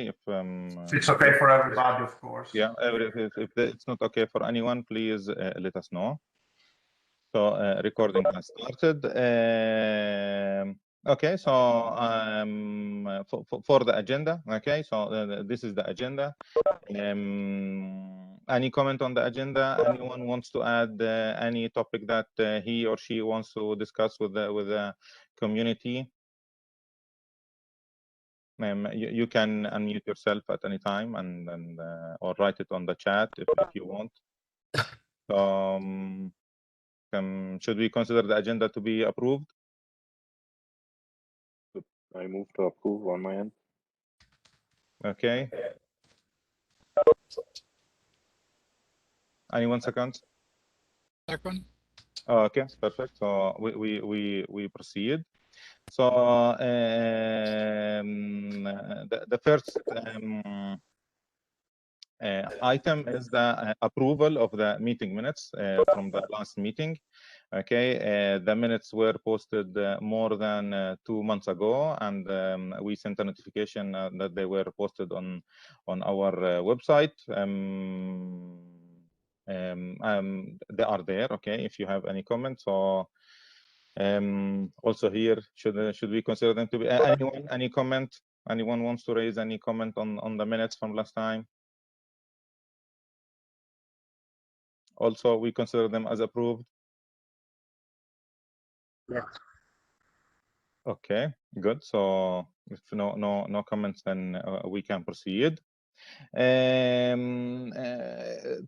If it's okay for everybody, of course. Yeah, if it's not okay for anyone, please let us know. So recording has started. Okay, so for the agenda, okay, so this is the agenda. Any comment on the agenda? Anyone wants to add any topic that he or she wants to discuss with the community? You can unmute yourself at any time and or write it on the chat if you want. Should we consider the agenda to be approved? I move to approve on my end. Okay. Anyone second? Second. Oh, okay, perfect. So we proceed. So the first item is the approval of the meeting minutes from the last meeting. Okay, the minutes were posted more than 2 months ago, and we sent a notification that they were posted on our website. They are there. Okay, if you have any comments, or also here, should we consider them to be any comment? Anyone wants to raise any comment on the minutes from last time? Also, we consider them as approved. Yeah. Okay, good. So if no comments, then we can proceed.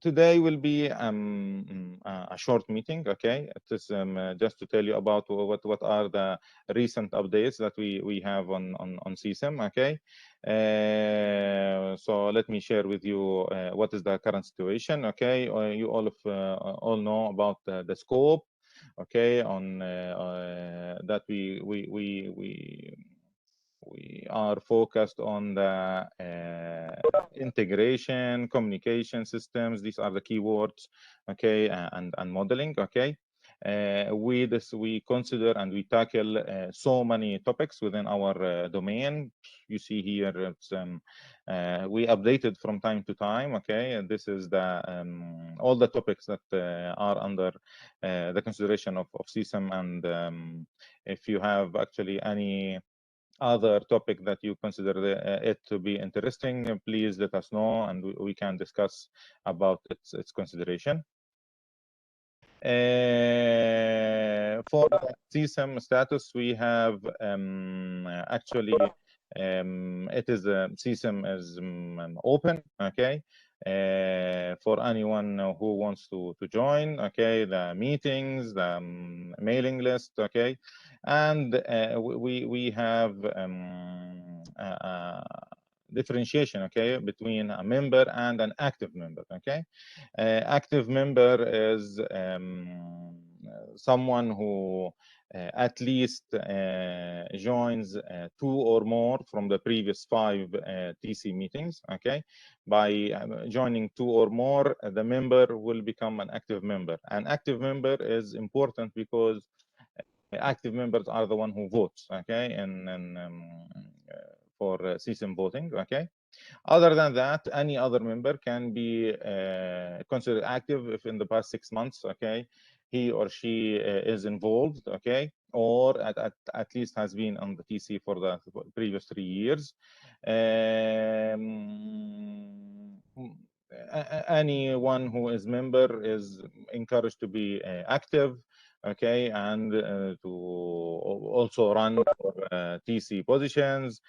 Today will be a short meeting. Okay, it is just to tell you about what are the recent updates that we have on CSIM. Okay, so let me share with you what is the current situation. Okay, you all know about the scope. Okay, on that we are focused on the integration, communication systems. These are the keywords, okay, and modeling. Okay, we consider and we tackle so many topics within our domain. You see here, it's, we updated from time to time. Okay, and this is the all the topics that are under the consideration of CSIM. And if you have actually any other topic that you consider it to be interesting, please let us know, and we can discuss about its consideration. For the CSIM status, we have actually it is CSIM is open. Okay, for anyone who wants to join. Okay, the meetings, the mailing list. Okay, and we have differentiation, okay, between a member and an active member. Okay, active member is someone who at least joins 2 or more from the previous 5 TC meetings. Okay, by joining 2 or more, the member will become an active member. An active member is important because active members are the one who votes. Okay, and for CSIM voting. Okay, other than that, any other member can be considered active if in the past 6 months, okay, he or she is involved, okay, or at least has been on the TC for the previous 3 years. Anyone who is member is encouraged to be active. Okay, and to also run for TC positions,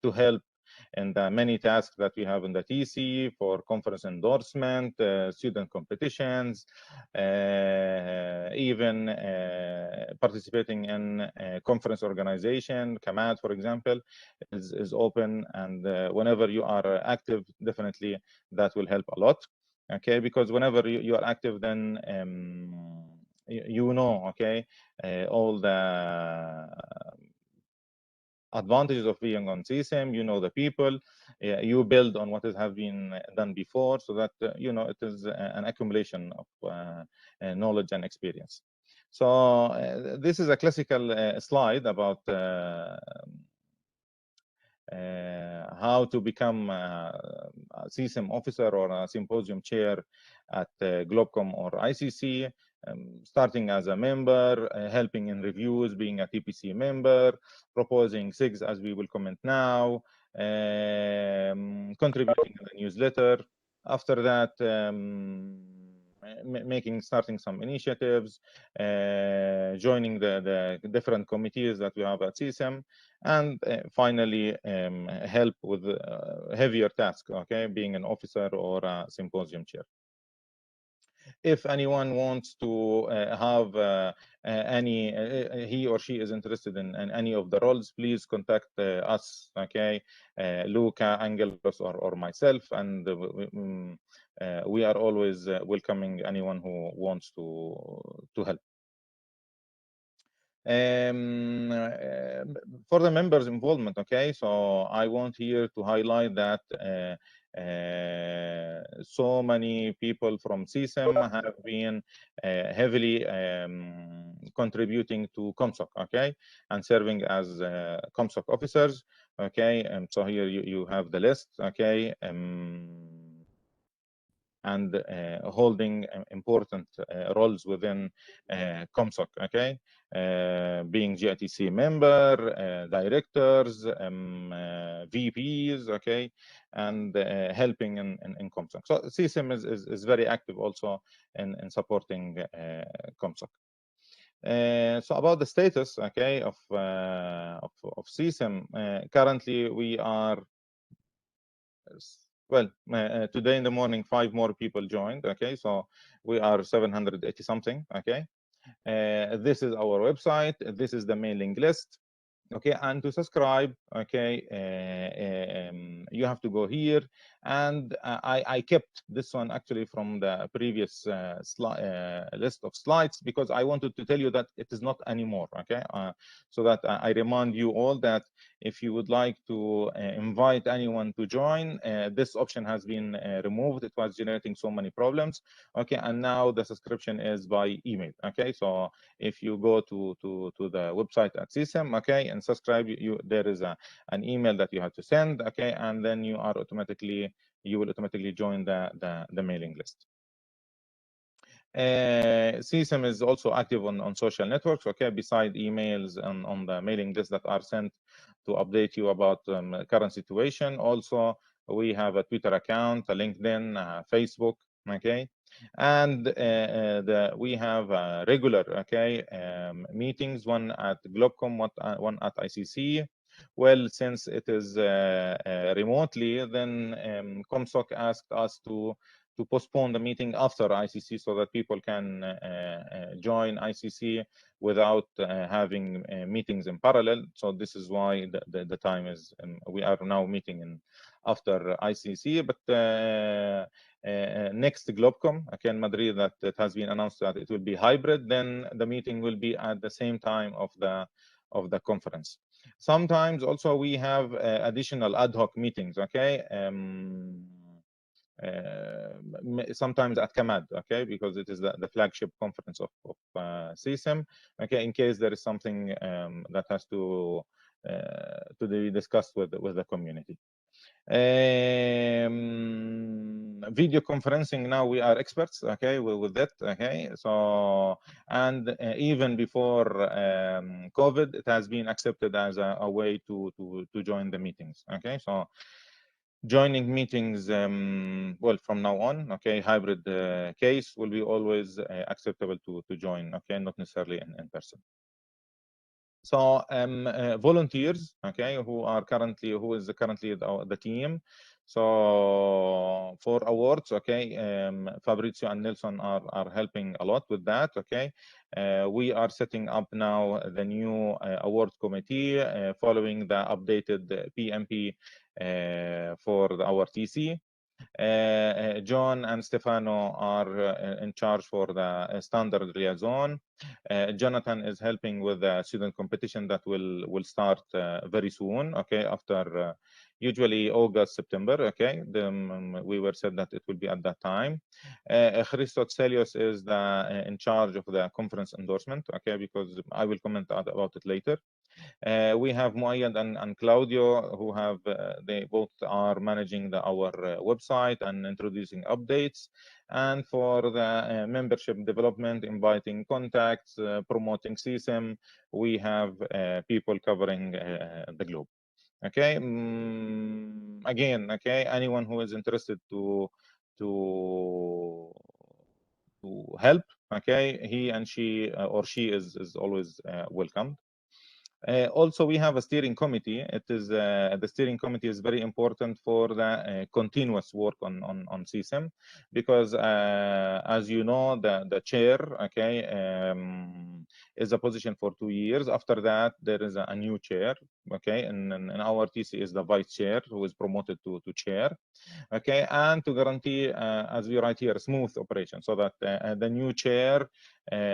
to help in the many tasks that we have in the TC for conference endorsement, student competitions, even participating in conference organization. CAMAD, for example, is open, and whenever you are active, definitely that will help a lot. Okay, because whenever you are active, then you know, okay, all the advantages of being on CSIM. You know the people, you build on what has been done before, so that you know it is an accumulation of knowledge and experience. So this is a classical slide about how to become a CSIM officer or a symposium chair at Globcom or ICC, starting as a member, helping in reviews, being a TPC member, proposing SIGs as we will comment now, contributing in the newsletter. After that, starting some initiatives, joining the different committees that we have at CSIM, and finally help with heavier tasks, okay, being an officer or a symposium chair. If anyone wants to have he or she is interested in any of the roles, please contact us, okay, Luca, Angelos, or myself, and we are always welcoming anyone who wants to help. For the members' involvement, okay, so I want here to highlight that so many people from CSIM have been heavily contributing to ComSoc, okay, and serving as ComSoc officers, okay, and so here you have the list, okay, and holding important roles within ComSoc, okay, being GITC member, directors, VPs, okay, and helping in ComSoc. So CSIM is very active also in supporting ComSoc. So about the status, okay, of CSIM, currently we are, well, today in the morning, 5 more people joined, okay, so we are 780 something, okay. This is our website, this is the mailing list, okay, and to subscribe, okay, you have to go here, and I kept this one actually from the previous list of slides, because I wanted to tell you that it is not anymore, okay, so that I remind you all that if you would like to invite anyone to join, this option has been removed. It was generating so many problems, okay, and now the subscription is by email, okay. So if you go to the website at CSIM, okay, and subscribe, there is an email that you have to send, okay, and then you will automatically join the mailing list. CSIM is also active on social networks, okay, beside emails and on the mailing list that are sent to update you about current situation. Also, we have a Twitter account, a LinkedIn, Facebook, okay, and we have regular, okay, meetings, one at Globcom, one at ICC. Well, since it is remotely, then ComSoc asked us to postpone the meeting after ICC so that people can join ICC without having meetings in parallel. So this is why the time is, we are now meeting after ICC, but next Globcom, again, Madrid, that it has been announced that it will be hybrid, then the meeting will be at the same time of the conference. Sometimes also we have additional ad hoc meetings, okay, sometimes at Kamad, okay, because it is the flagship conference of CSIM, okay, in case there is something that has to be discussed with the community. Video conferencing, now we are experts, okay, with that, okay, so, and even before COVID, it has been accepted as a way to join the meetings, okay. So joining meetings, well, from now on, okay, hybrid case will be always acceptable to join, okay, not necessarily in person. So volunteers, okay, who is currently the team. So for awards, okay, Fabrizio and Nelson are helping a lot with that, okay. We are setting up now the new award committee following the updated PMP for our TC. John and Stefano are in charge for the standard liaison. Jonathan is helping with the student competition that will start very soon. Okay, after usually August, September. Okay, we were said that it will be at that time. Christos Celios is in charge of the conference endorsement. Okay, because I will comment about it later. We have Muayyad and Claudio, who have they both are managing our website and introducing updates. And for the membership development, inviting contacts, promoting CSIM, we have people covering the globe. Okay. Again, okay, anyone who is interested to help, okay, he and she or she is always welcome. Also, we have a steering committee. It is the steering committee is very important for the continuous work on CSIM, because as you know, the chair, okay, is a position for 2 years. After that, there is a new chair, okay, and our TC is the vice chair who is promoted to chair. Okay, and to guarantee, as we write here, smooth operation, so that the new chair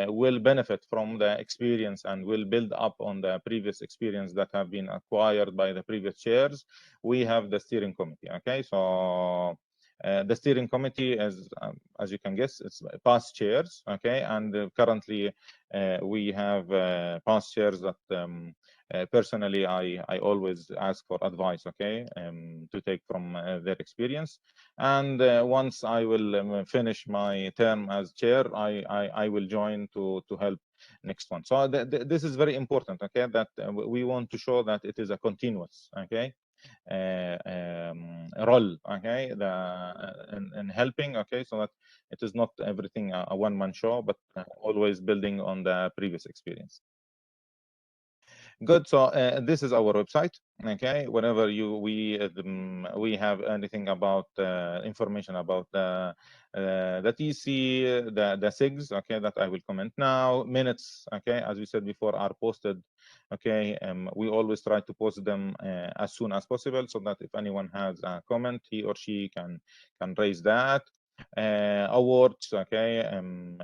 will benefit from the experience and will build up on the previous experience that have been acquired by the previous chairs. We have the steering committee. Okay, so the steering committee is, as you can guess, it's past chairs. Okay, and currently we have past chairs that personally I always ask for advice, okay, to take from their experience. And once I will finish my term as chair, I will join to help next one. So this is very important, okay, that we want to show that it is a continuous, okay, role, okay, in helping, okay, so that it is not everything a one-man show, but always building on the previous experience. Good. So this is our website. Okay. Whenever we have anything about information about the TC, the SIGs, okay, that I will comment now. Minutes, okay, as we said before, are posted. Okay. We always try to post them as soon as possible, so that if anyone has a comment, he or she can raise that. Awards, okay,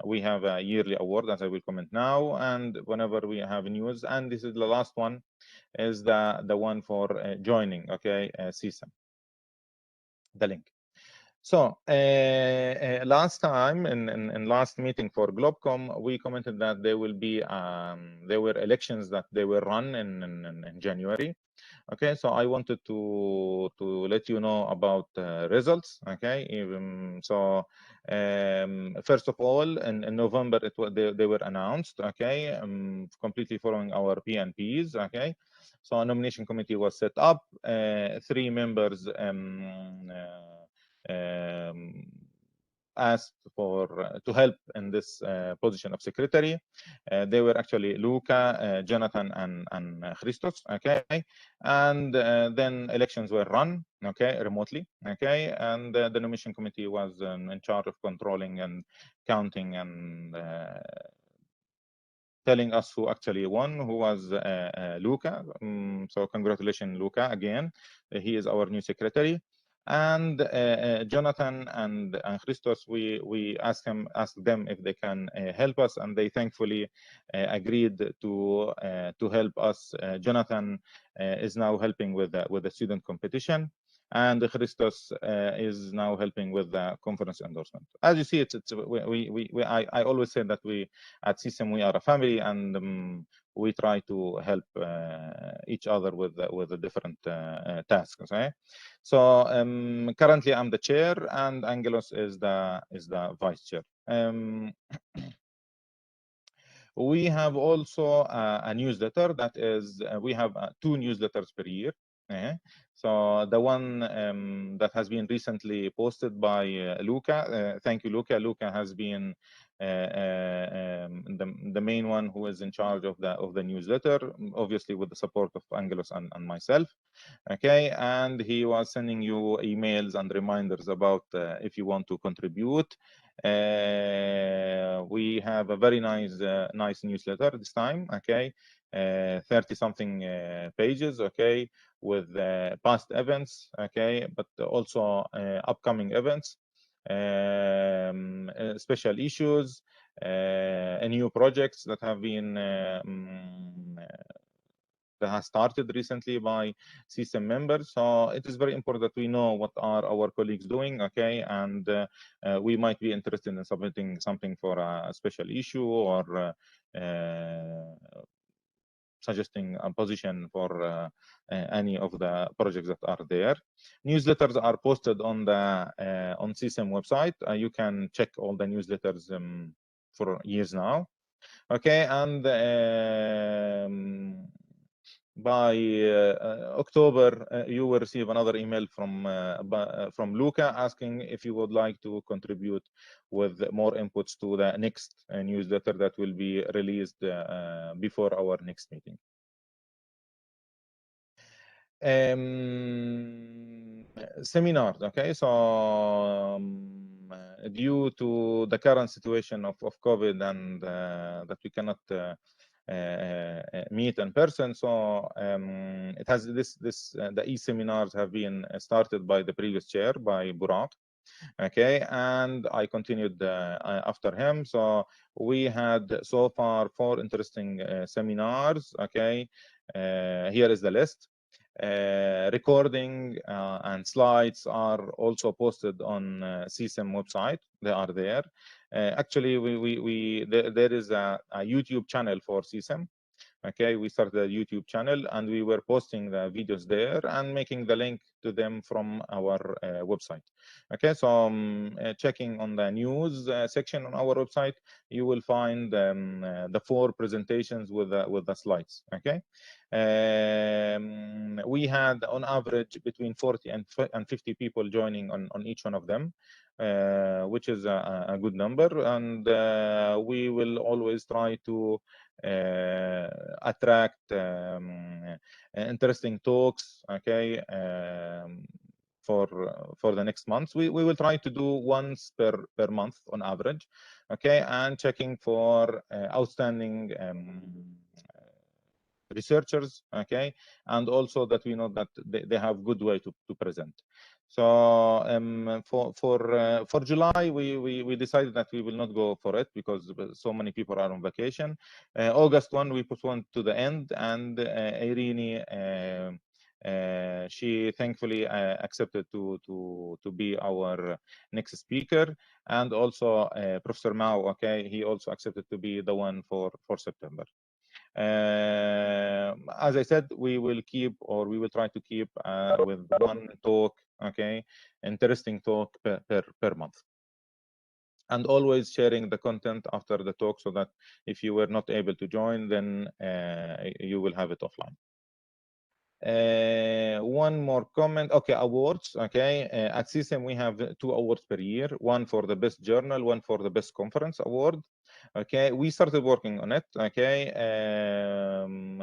we have a yearly award, as I will comment now, and whenever we have news, and this is the last one, is the one for joining, okay, CSIM, the link. So last time in last meeting for Globcom, we commented that there will be there were elections that they were run in January. Okay, so I wanted to let you know about results. Okay, so first of all, in November, they were announced. Okay, completely following our PNPs. Okay, so a nomination committee was set up. 3 members asked for to help in this position of secretary. They were actually Luca, Jonathan, and Christos. Okay, and then elections were run, okay, remotely. Okay, and the nomination committee was in charge of controlling and counting and telling us who actually won, who was Luca. So congratulations, Luca, again. He is our new secretary. And Jonathan and Christos, we asked them if they can help us, and they thankfully agreed to help us. Jonathan is now helping with the student competition, and Christos is now helping with the conference endorsement. As you see, I always say that we at CSIM we are a family, and we try to help each other with the different tasks. Okay? So currently I'm the chair, and Angelos is the vice chair. We have also a newsletter that is we have 2 newsletters per year. So the one that has been recently posted by Luca, thank you, Luca. Luca has been the main one who is in charge of the newsletter, obviously with the support of Angelos and myself. Okay, and he was sending you emails and reminders about if you want to contribute. We have a very nice newsletter this time. Okay, 30-something pages, okay, with past events, okay, but also upcoming events, special issues, and new projects that have been that has started recently by CSIM members. So it is very important that we know what are our colleagues doing, okay, and we might be interested in submitting something for a special issue or suggesting a position for any of the projects that are there. Newsletters are posted on the on CSIM website. You can check all the newsletters for years now. Okay, and by October, you will receive another email from Luca asking if you would like to contribute with more inputs to the next newsletter that will be released before our next meeting. Seminars, okay, so due to the current situation of COVID and that we cannot meet in person, so it has the e-seminars have been started by the previous chair, by Burak, okay, and I continued after him. So we had so far 4 interesting seminars, okay. Here is the list. Recording and slides are also posted on CSIM website. They are there. Actually, there is a YouTube channel for CSIM. Okay, we started a YouTube channel and we were posting the videos there and making the link to them from our website. Okay, so checking on the news section on our website, you will find the 4 presentations with the slides. Okay, we had on average between 40 and 50 people joining on each one of them, which is a good number, and we will always try to attract interesting talks, okay, for the next month. We will try to do once per month on average, okay, and checking for outstanding researchers, okay, and also that we know that they have good way to present. So for July, we decided that we will not go for it because so many people are on vacation. August 1, we postponed to the end, and Irene, she thankfully accepted to be our next speaker, and also Professor Mao, okay, he also accepted to be the one for September. As I said, we will try to keep with 1 talk, okay, interesting talk per month, and always sharing the content after the talk so that if you were not able to join, then you will have it offline. One more comment. Okay, awards. Okay, at CSIM we have 2 awards per year, one for the best journal, one for the best conference award. Okay, we started working on it. Okay,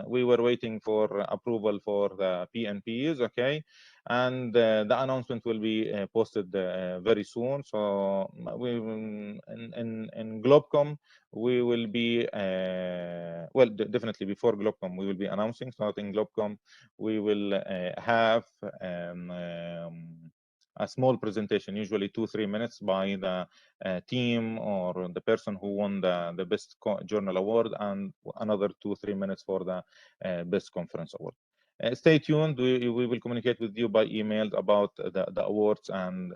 we were waiting for approval for the PNPs. Okay, and the announcement will be posted very soon. So we in GlobeCom we will be well, definitely before GlobeCom we will be announcing. So in GlobeCom we will have a small presentation, usually 2-3 minutes, by the team or the person who won the best journal award, and another 2-3 minutes for the best conference award. Stay tuned. We will communicate with you by email about the awards and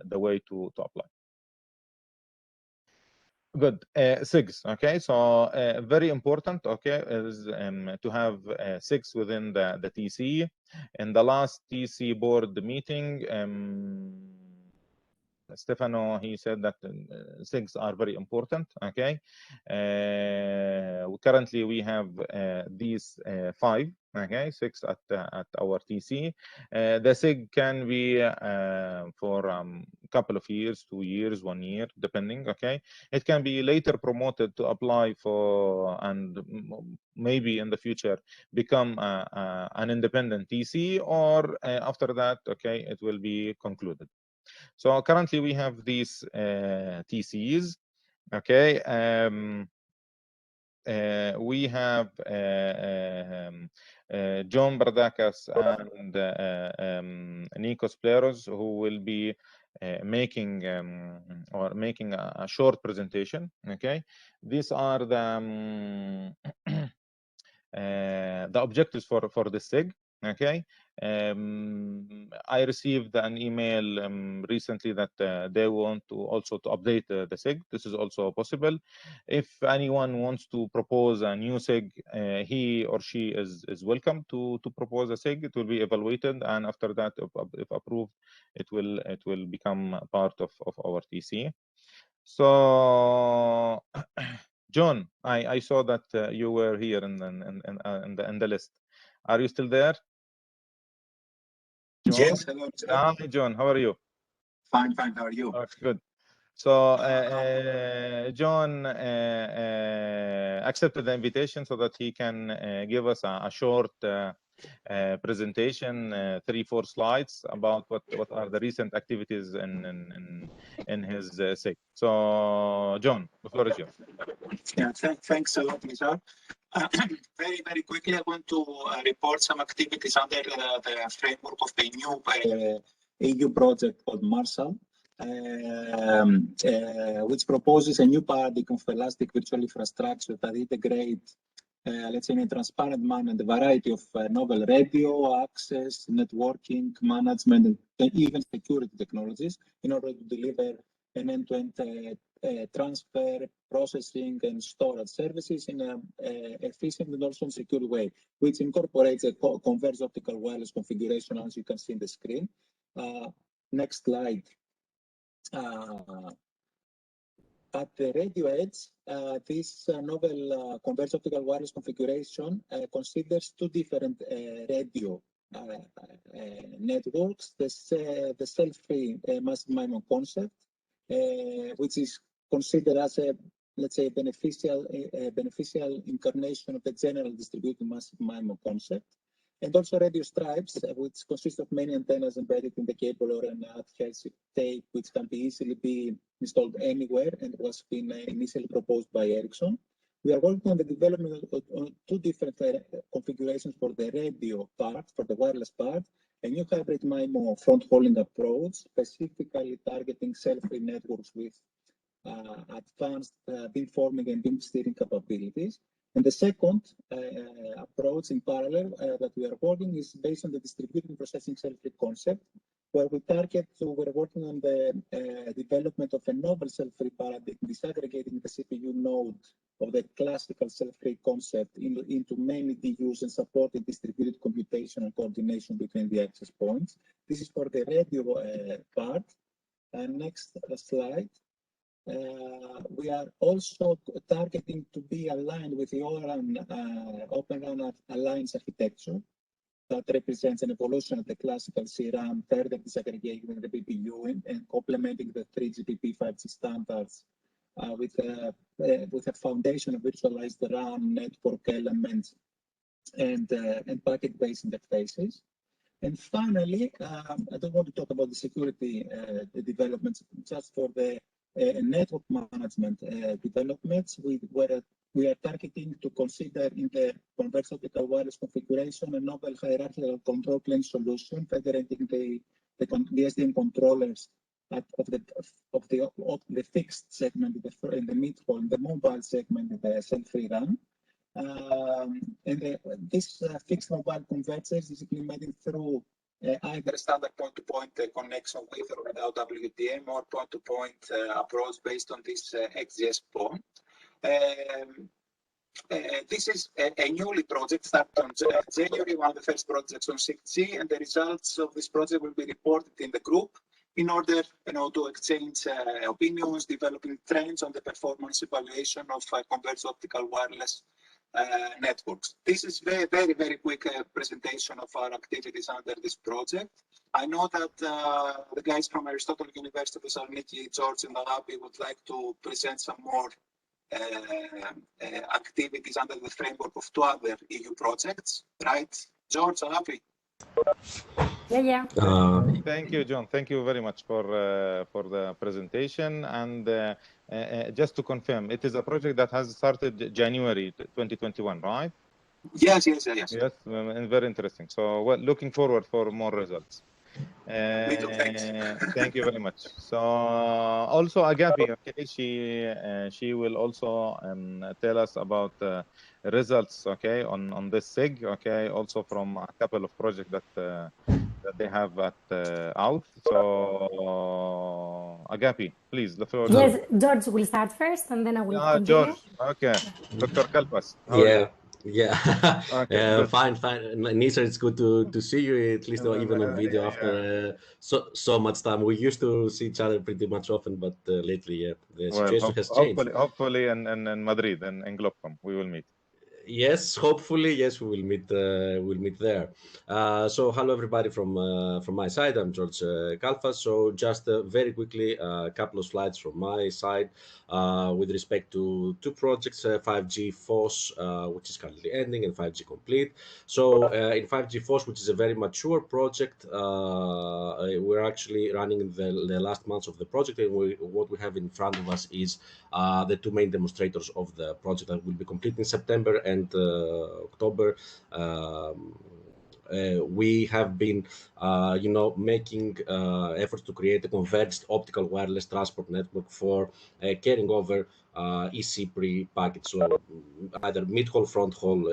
the way to apply. Good. SIGs. Okay, so very important. Okay, is to have SIGs within the TC. In the last TC board meeting, Stefano, he said that SIGs are very important. Okay, currently we have these 5. Okay, 6 at our TC. The SIG can be for a couple of years, 2 years, 1 year, depending. Okay, it can be later promoted to apply for, and maybe in the future become an independent TC, or after that, okay, it will be concluded. So currently we have these TCs. Okay. we have John Bardakas and Nikos Pleros, who will be making a short presentation. Okay, these are the objectives for the SIG. Okay, I received an email recently that they want to also to update the SIG. This is also possible. If anyone wants to propose a new SIG, he or she is welcome to propose a SIG. It will be evaluated, and after that, if approved, it will become part of our TC. So, John, I saw that you were here in the list. Are you still there? John? Yes, hello. Hi, John. How are you? Fine. How are you? Good. So, John accepted the invitation so that he can give us a short presentation, 3-4 slides about what are the recent activities in his SIG. So, John, the floor is yours. Yeah, thanks a lot, Nizar. Very quickly, I want to report some activities under the framework of the new EU project called Marshall, which proposes a new paradigm of elastic virtual infrastructure that integrate, let's say, in a transparent manner, the variety of novel radio, access, networking, management, and even security technologies in order to deliver an end-to-end transfer, processing, and storage services in an efficient and also secure way, which incorporates a converged optical wireless configuration, as you can see in the screen. Next slide. At the radio edge, this novel converged optical wireless configuration considers two different radio networks, the cell-free massive MIMO concept, which is considered as a, let's say, beneficial incarnation of the general distributed massive MIMO concept, and also radio stripes, which consist of many antennas embedded in the cable or an adhesive tape, which can easily be installed anywhere, and was been initially proposed by Ericsson. We are working on the development of two different configurations for the radio part, for the wireless part, a new hybrid MIMO front-hauling approach, specifically targeting cell-free networks with advanced beamforming and beam steering capabilities. And the second approach in parallel that we are working is based on the distributed processing cell-free concept, where we're working on the development of a novel cell-free paradigm, disaggregating the CPU node of the classical cell-free concept into many DUs and supporting distributed computation and coordination between the access points. This is for the radio part. Next slide. We are also targeting to be aligned with the Open RAN Alliance architecture that represents an evolution of the classical CRAN, further disaggregating the BPU and complementing the 3GPP 5G standards with a foundation of virtualized RAN network elements and packet-based interfaces. And finally, I don't want to talk about the security developments, just for the network management developments. We are targeting to consider in the converged optical wireless configuration a novel hierarchical control plane solution, federating the SDN controllers of the fixed segment in the mid-haul, in the mobile segment, in the cell-free RAN. This fixed mobile convergence is implemented through either standard point-to-point connection with or without WDM, or point-to-point approach based on this XGS PON. This is a newly project started on January, one of the first projects on 6G, and the results of this project will be reported in the group in order, to exchange opinions, developing trends on the performance evaluation of converged optical wireless networks. This is very quick presentation of our activities under this project. I know that the guys from Aristotle University of Thessaloniki, George and Alapi, would like to present some more activities under the framework of two other EU projects, right? George, Alapi? Yeah. Thank you, John. Thank you very much for the presentation. And just to confirm, it is a project that has started January 2021, right? Yes. Yes, and very interesting. So, well, looking forward for more results. Thank you very much. So, also Agapi, okay, she will also tell us about results, okay, on this SIG, okay, also from a couple of projects that they have at out. So, Agapi, please, the floor. Yes, George will start first, and then I will continue. George, okay. Dr. Kalpas, how are you? Yeah. Okay, fine. Nisa, it's good to see you, at least even on video after so much time. We used to see each other pretty much often, but lately, the situation has changed. Hopefully in Madrid and in Globcom, we will meet. Yes, hopefully, yes, we will meet. We'll meet there. So, hello everybody from my side. I'm George Kalfas. So, just very quickly, a couple of slides from my side with respect to two projects: 5G FOSS, which is currently ending, and 5G Complete. So, in 5G FOSS, which is a very mature project, we're actually running the last months of the project, and what we have in front of us is the two main demonstrators of the project that will be complete in September and October. We have been, making efforts to create a converged optical wireless transport network for carrying over eCPRI packets, so either mid-haul, front-haul,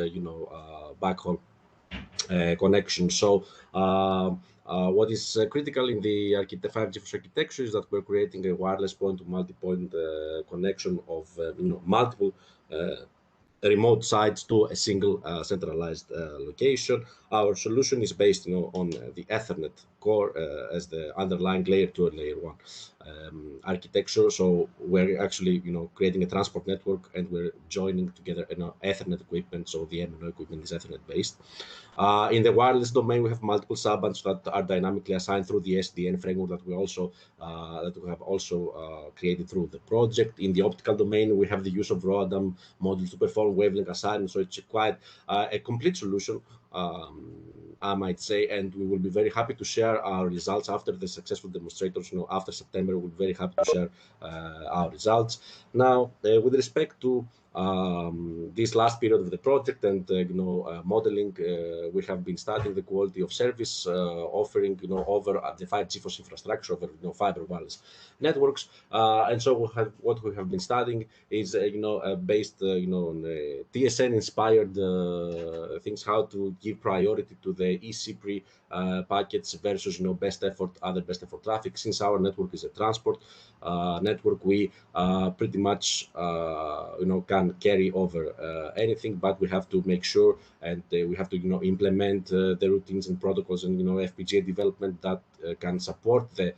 backhaul connection. So what is critical in the 5G architecture is that we're creating a wireless point-to-multipoint connection of multiple remote sites to a single centralized location. Our solution is based on the Ethernet core as the underlying layer 2 and layer 1 architecture. So we're actually creating a transport network, and we're joining together Ethernet equipment. So the MNO equipment is Ethernet based. In the wireless domain, we have multiple subbands that are dynamically assigned through the SDN framework that we have also created through the project. In the optical domain, we have the use of ROADM modules to perform wavelength assignment. So it's quite a complete solution, I might say, and we will be very happy to share our results after the successful demonstrators. After September, we'll be very happy to share our results. Now, with respect to this last period of the project and modeling, we have been studying the quality of service offering over the 5G FOSS infrastructure over fiber wireless networks, and so what we have been studying is based on TSN inspired things, how to give priority to the eCPRI packets versus best effort traffic. Since our network is a transport network, we pretty much can carry over anything, but we have to make sure, and we have to implement the routines and protocols and FPGA development that can support the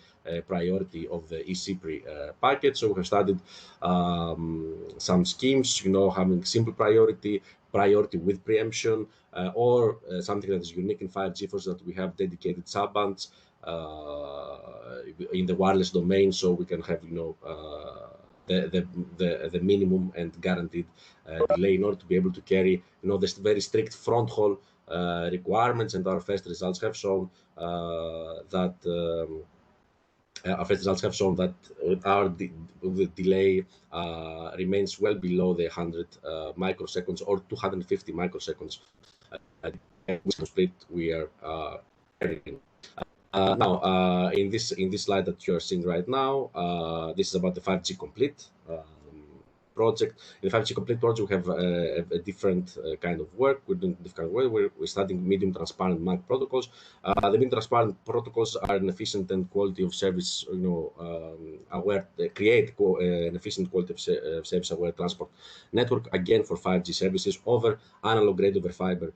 priority of the eCPRI packet. So we have studied some schemes, having simple priority with preemption, or something that is unique in 5G FOSS, that we have dedicated subbands in the wireless domain, so we can have the minimum and guaranteed delay in order to be able to carry the very strict front haul requirements. And our first results have shown that the delay remains well below the 100 microseconds or 250 microseconds. Which complete we are carrying. Now, in this slide that you are seeing right now, this is about the 5G Complete project. In the 5G Complete project, we have a different kind of work. We're doing different way. We're studying medium transparent MAC protocols. The medium transparent protocols are an efficient and quality of service, aware. They create an efficient quality of service aware transport network, again for 5G services over analog grade over fiber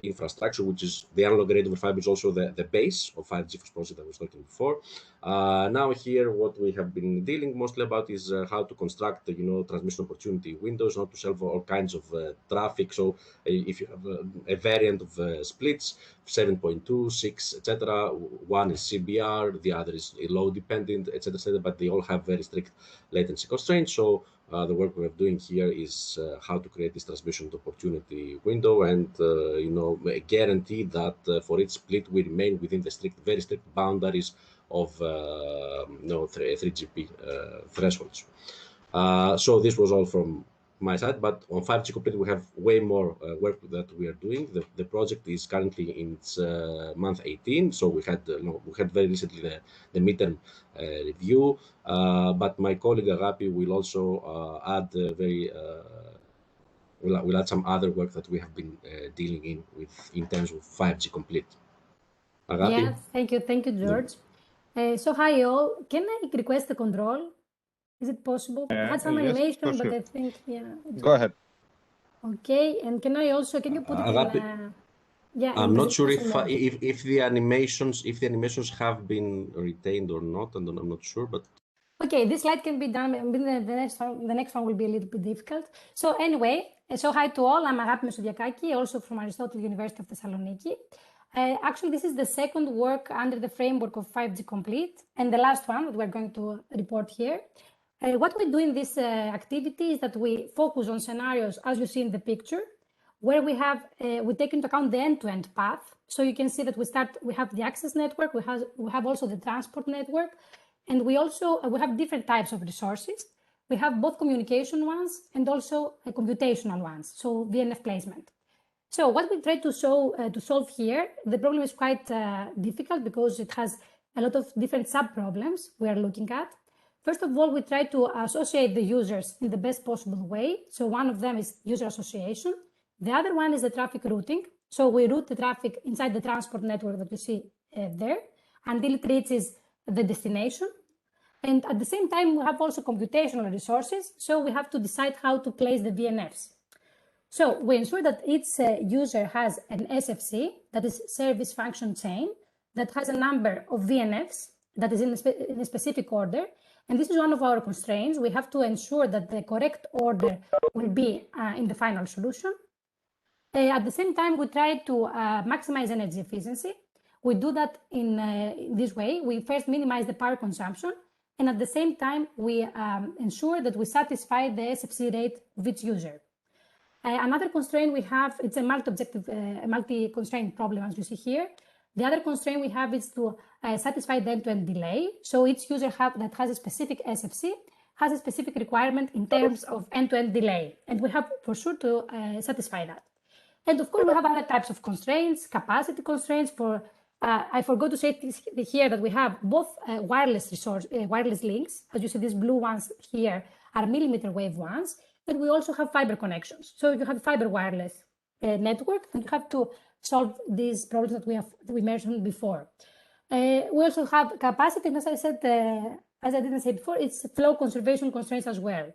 infrastructure, which is the analog grade over fiber is also the base of 5G FOSS project that I was talking before. Now here, what we have been dealing mostly about is how to construct transmission opportunity windows, not to solve all kinds of traffic. So if you have a variant of splits, 7.2, 6, etc. One is CBR, the other is load dependent, etc., but they all have very strict latency constraints. So the work we're doing here is how to create this transmission opportunity window and guarantee that for each split we remain within the very strict boundaries of 3GP thresholds. So this was all from my side, but on 5G Complete we have way more work that we are doing. The project is currently in its month 18, so we had very recently the midterm review, but my colleague Agapi will also add will add some other work that we have been dealing in terms of 5G Complete. Agapi? Yeah, thank you, George. So hi all, can I request the control? Is it possible? I had some yes, animation, but sure. I think, yeah. Go ahead. Okay, and can you put it Agapi, in, yeah. I'm not sure if the animations have been retained or not, and I'm not sure, but okay, this slide can be done. The next one will be a little bit difficult. So anyway, so hi to all. I'm Agapi Mesodiakaki, also from Aristotle University of Thessaloniki. Actually, this is the second work under the framework of 5G Complete, and the last one that we're going to report here. What we do in this activity is that we focus on scenarios, as you see in the picture, where we take into account the end-to-end path. So you can see that we have the access network, we have also the transport network, and we have different types of resources. We have both communication ones and also computational ones, so VNF placement. So what we try to solve here, the problem is quite difficult because it has a lot of different sub-problems we are looking at. First of all, we try to associate the users in the best possible way. So one of them is user association. The other one is the traffic routing. So we route the traffic inside the transport network that you see there until it reaches the destination. And at the same time, we have also computational resources. So we have to decide how to place the VNFs. So we ensure that each user has an SFC, that is service function chain, that has a number of VNFs that is in a specific order. And this is one of our constraints. We have to ensure that the correct order will be in the final solution. At the same time, we try to maximize energy efficiency. We do that in this way. We first minimize the power consumption. And at the same time, we ensure that we satisfy the SFC rate of each user. Another constraint we have, it's a multi-constraint problem, as you see here. The other constraint we have is to satisfy the end-to-end delay. So each user that has a specific SFC has a specific requirement in terms of end-to-end delay. And we have for sure to satisfy that. And of course, we have other types of constraints, capacity constraints. I forgot to say here that we have both wireless links. As you see, these blue ones here are millimeter wave ones. But we also have fiber connections. So you have fiber wireless network, and you have to solve these problems that we mentioned before. We also have capacity, and as I said, as I didn't say before, it's flow conservation constraints as well.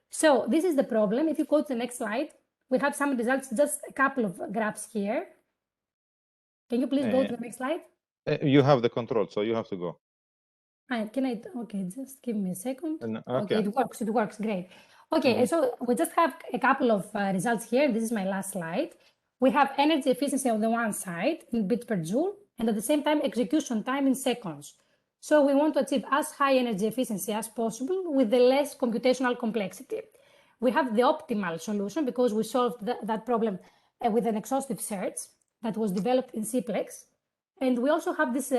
So this is the problem. If you go to the next slide, we have some results, just a couple of graphs here. Can you please go to the next slide? You have the control, so you have to go. Okay, just give me a second. Okay, it works, great. Okay, so we just have a couple of results here. This is my last slide. We have energy efficiency on the one side in bits per joule, and at the same time, execution time in seconds. So we want to achieve as high energy efficiency as possible with the less computational complexity. We have the optimal solution because we solved that problem with an exhaustive search that was developed in Cplex. And we also have this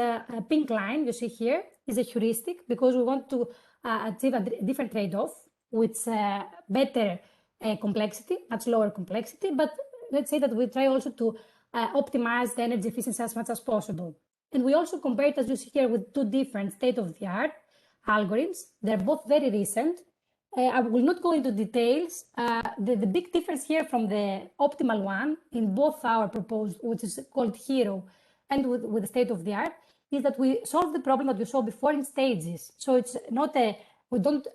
pink line you see here is a heuristic because we want to achieve a different trade-off with better complexity, much lower complexity. But let's say that we try also to optimize the energy efficiency as much as possible. And we also compare it, as you see here, with two different state-of-the-art algorithms. They're both very recent. I will not go into details. The big difference here from the optimal one in both our proposed, which is called HERO, and with the state-of-the-art, is that we solve the problem that we saw before in stages. So it's not we don't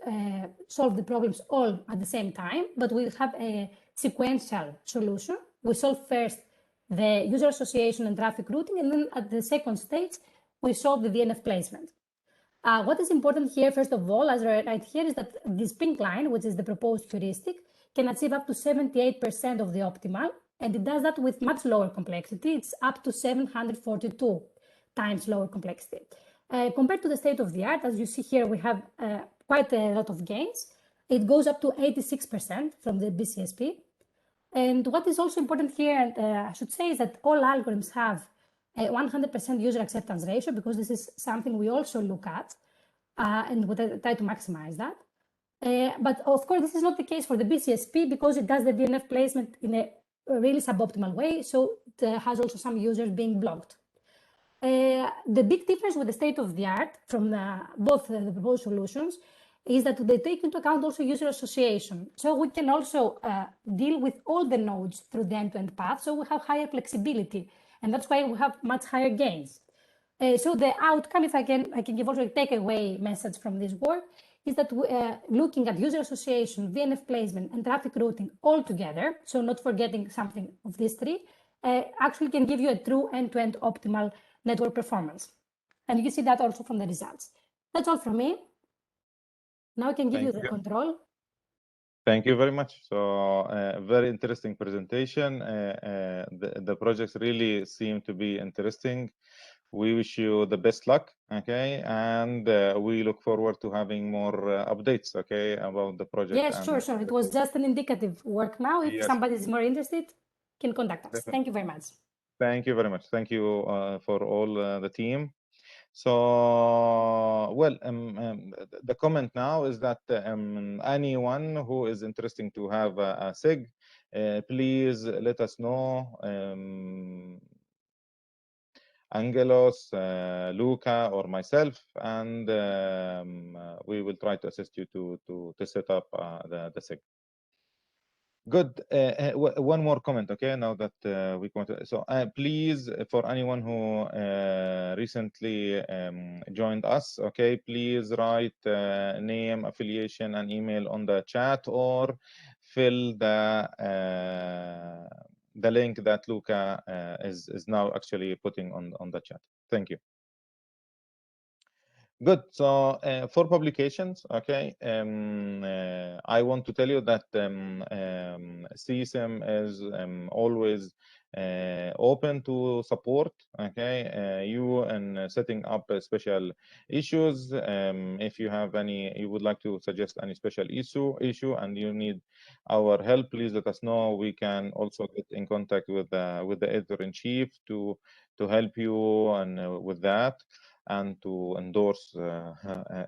solve the problems all at the same time, but we have a sequential solution. We solve first the user association and traffic routing, and then at the second stage, we solve the VNF placement. What is important here, first of all, as right here, is that this pink line, which is the proposed heuristic, can achieve up to 78% of the optimal, and it does that with much lower complexity. It's up to 742 times lower complexity. Compared to the state-of-the-art, as you see here, we have quite a lot of gains. it goes up to 86% from the BCSP. And what is also important here, and I should say, is that all algorithms have a 100% user acceptance ratio, because this is something we also look at, and we try to maximize that. But of course, this is not the case for the BCSP, because it does the DNF placement in a really suboptimal way, so it has also some users being blocked. The big difference with the state of the art from both the proposed solutions is that they take into account also user association. So we can also deal with all the nodes through the end-to-end path, so we have higher flexibility, and that's why we have much higher gains. So the outcome, if I can give also a takeaway message from this work, is that looking at user association, DNF placement, and traffic routing all together, so not forgetting something of these three, actually can give you a true end-to-end optimal network performance. And you see that also from the results. That's all from me. Now I can give you the control. Thank you very much. So very interesting presentation. The projects really seem to be interesting. We wish you the best luck, okay? And we look forward to having more updates, okay, about the project. Yes, sure. It was just an indicative work now. If somebody is more interested, can contact us. Definitely. Thank you very much. Thank you very much. Thank you for all the team. So, well, the comment now is that anyone who is interested to have a SIG, please let us know. Angelos, Luca, or myself, and we will try to assist you to set up the SIG. Good. One more comment, okay? Now that we come to, so please, for anyone who recently joined us, okay, please write name, affiliation, and email on the chat, or fill the link that Luca is now actually putting on the chat. Thank you. Good. So for publications, okay, I want to tell you that CSIM is always open to support, okay, you and setting up special issues. If you have any, you would like to suggest any special issue and you need our help, please let us know. We can also get in contact with the editor-in-chief to help you and with that, and to endorse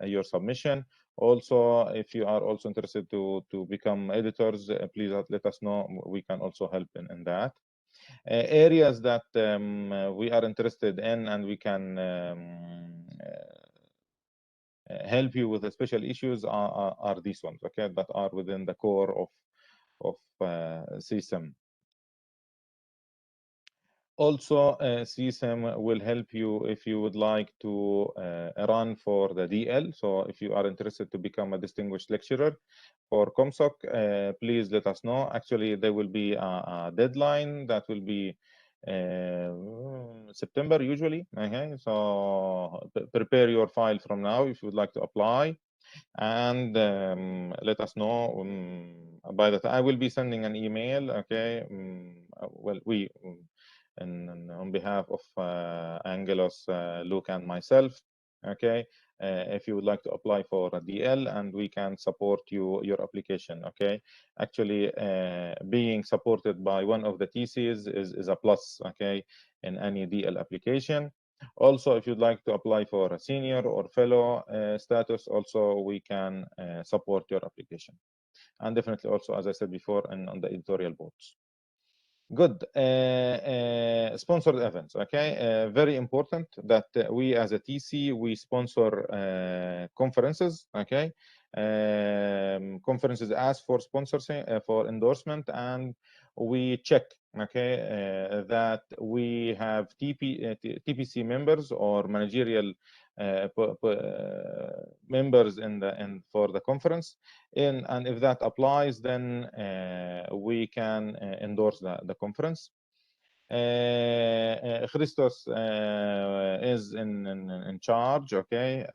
your submission. Also, if you are also interested to become editors, please let us know. We can also help in that. Areas that we are interested in and we can help you with the special issues are these ones, okay, that are within the core of CSIM. Also, CSIM will help you if you would like to run for the DL. So if you are interested to become a distinguished lecturer for ComSoc, please let us know. Actually, there will be a deadline that will be September usually. Okay, so prepare your file from now if you would like to apply, and let us know. By the time I will be sending an email. Okay, well, and on behalf of Angelos, Luke, and myself, okay, if you would like to apply for a DL, and we can support your application, okay. Actually, being supported by one of the TCs is a plus, okay, in any DL application. Also, if you'd like to apply for a senior or fellow status, also we can support your application. And definitely also, as I said before, and on the editorial boards. Good. Sponsored events, okay. Very important that we as a TC, we sponsor conferences, okay. Conferences ask for sponsorship, for endorsement, and we check, okay, that we have TPC members or managerial members for the conference, and if that applies, then we can endorse the conference. Christos is in charge, okay,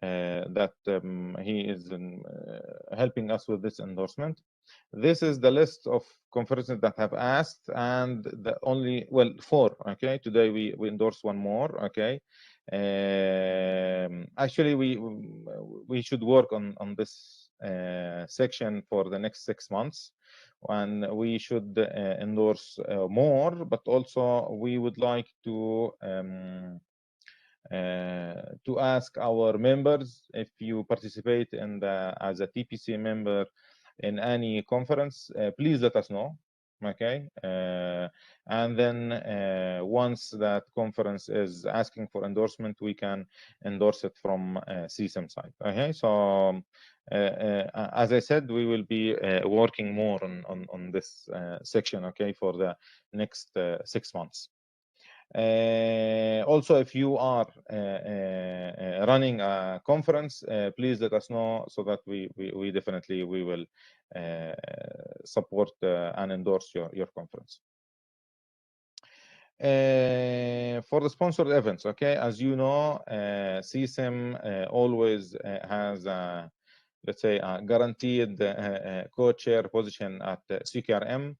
that he is helping us with this endorsement. This is the list of conferences that have asked, and the only, well, 4. Okay, today we endorse 1 more. Okay, actually we should work on this section for the next 6 months, and we should endorse more, but also we would like to ask our members, if you participate in as a TPC member in any conference, please let us know. Okay, and then once that conference is asking for endorsement, we can endorse it from CSIM side. Okay, so as I said, we will be working more on this section, okay, for the next 6 months. Also, if you are running a conference, please let us know, so that we definitely will support and endorse your conference. For the sponsored events, okay, as you know, CSIM always has a, let's say, a guaranteed co-chair position at CQRM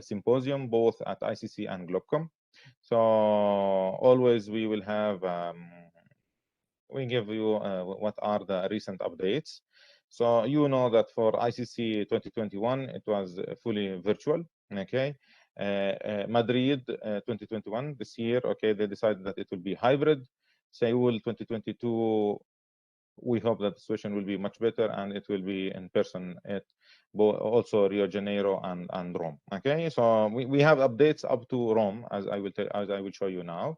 symposium, both at ICC and GlobeCom. So always we will have, we give you what are the recent updates. So you know that for ICC 2021, it was fully virtual. Okay, Madrid 2021 this year, okay, they decided that it will be hybrid. Seoul 2022, we hope that the situation will be much better and it will be in person at also Rio de Janeiro and Rome. Okay, so we have updates up to Rome, as I will show you now.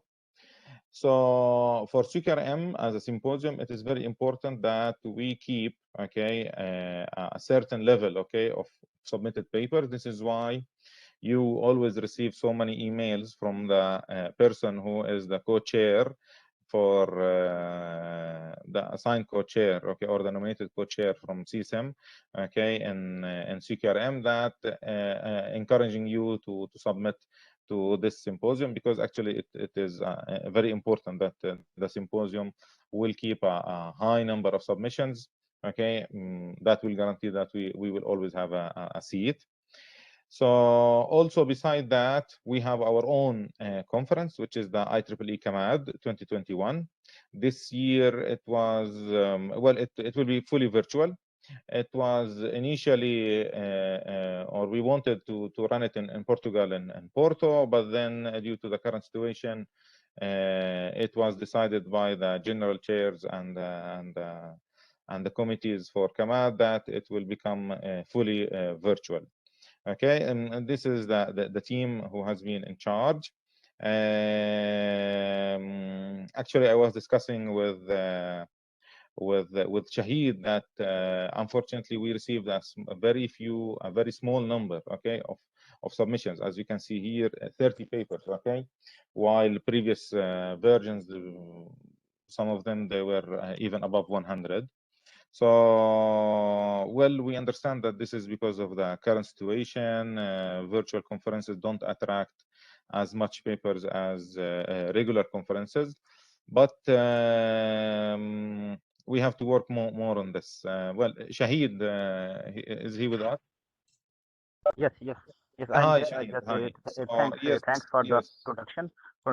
So for CQRM as a symposium, it is very important that we keep, okay, a certain level, okay, of submitted paper. This is why you always receive so many emails from the person who is the co-chair for the assigned co-chair, okay, or the nominated co-chair from CSIM, okay, and CQRM, that encouraging you to submit to this symposium, because actually it is very important that the symposium will keep a high number of submissions, okay, that will guarantee that we will always have a seat. So also beside that, we have our own conference, which is the IEEE CAMAD 2021. This year it was, well, it will be fully virtual. It was initially, or we wanted to run it in Portugal and Porto, but then due to the current situation, it was decided by the general chairs and the committees for CAMAD that it will become fully virtual. Okay, and this is the team who has been in charge. Actually, I was discussing with Shahid that unfortunately we received a very small number, okay, of submissions. As you can see here, 30 papers, okay, while previous versions, some of them they were even above 100. So, well, we understand that this is because of the current situation. Virtual conferences don't attract as much papers as regular conferences, but we have to work more on this. Well, Shahid, is he with us? Yes. Hi, Thanks for the introduction.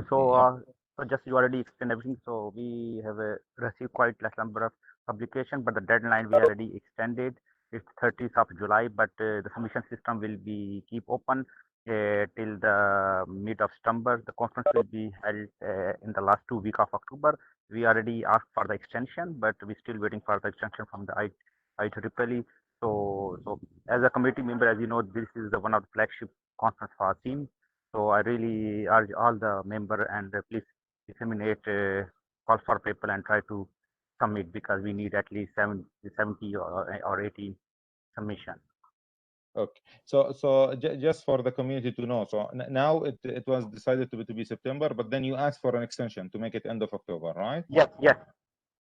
So just you already explained everything. So we have received quite less number of publication, but the deadline we already extended. It's 30th of July, but the submission system will be keep open till the mid of September. The conference will be held in the last 2 weeks of October. We already asked for the extension, but we're still waiting for the extension from the IEEE. So as a committee member, as you know, this is one of the flagship conference for our team. So I really urge all the member and please disseminate call for people and try to submit, because we need at least 70 or 80 submission. Okay, so just for the community to know, so now it was decided to be September, but then you asked for an extension to make it end of October, right? Yes.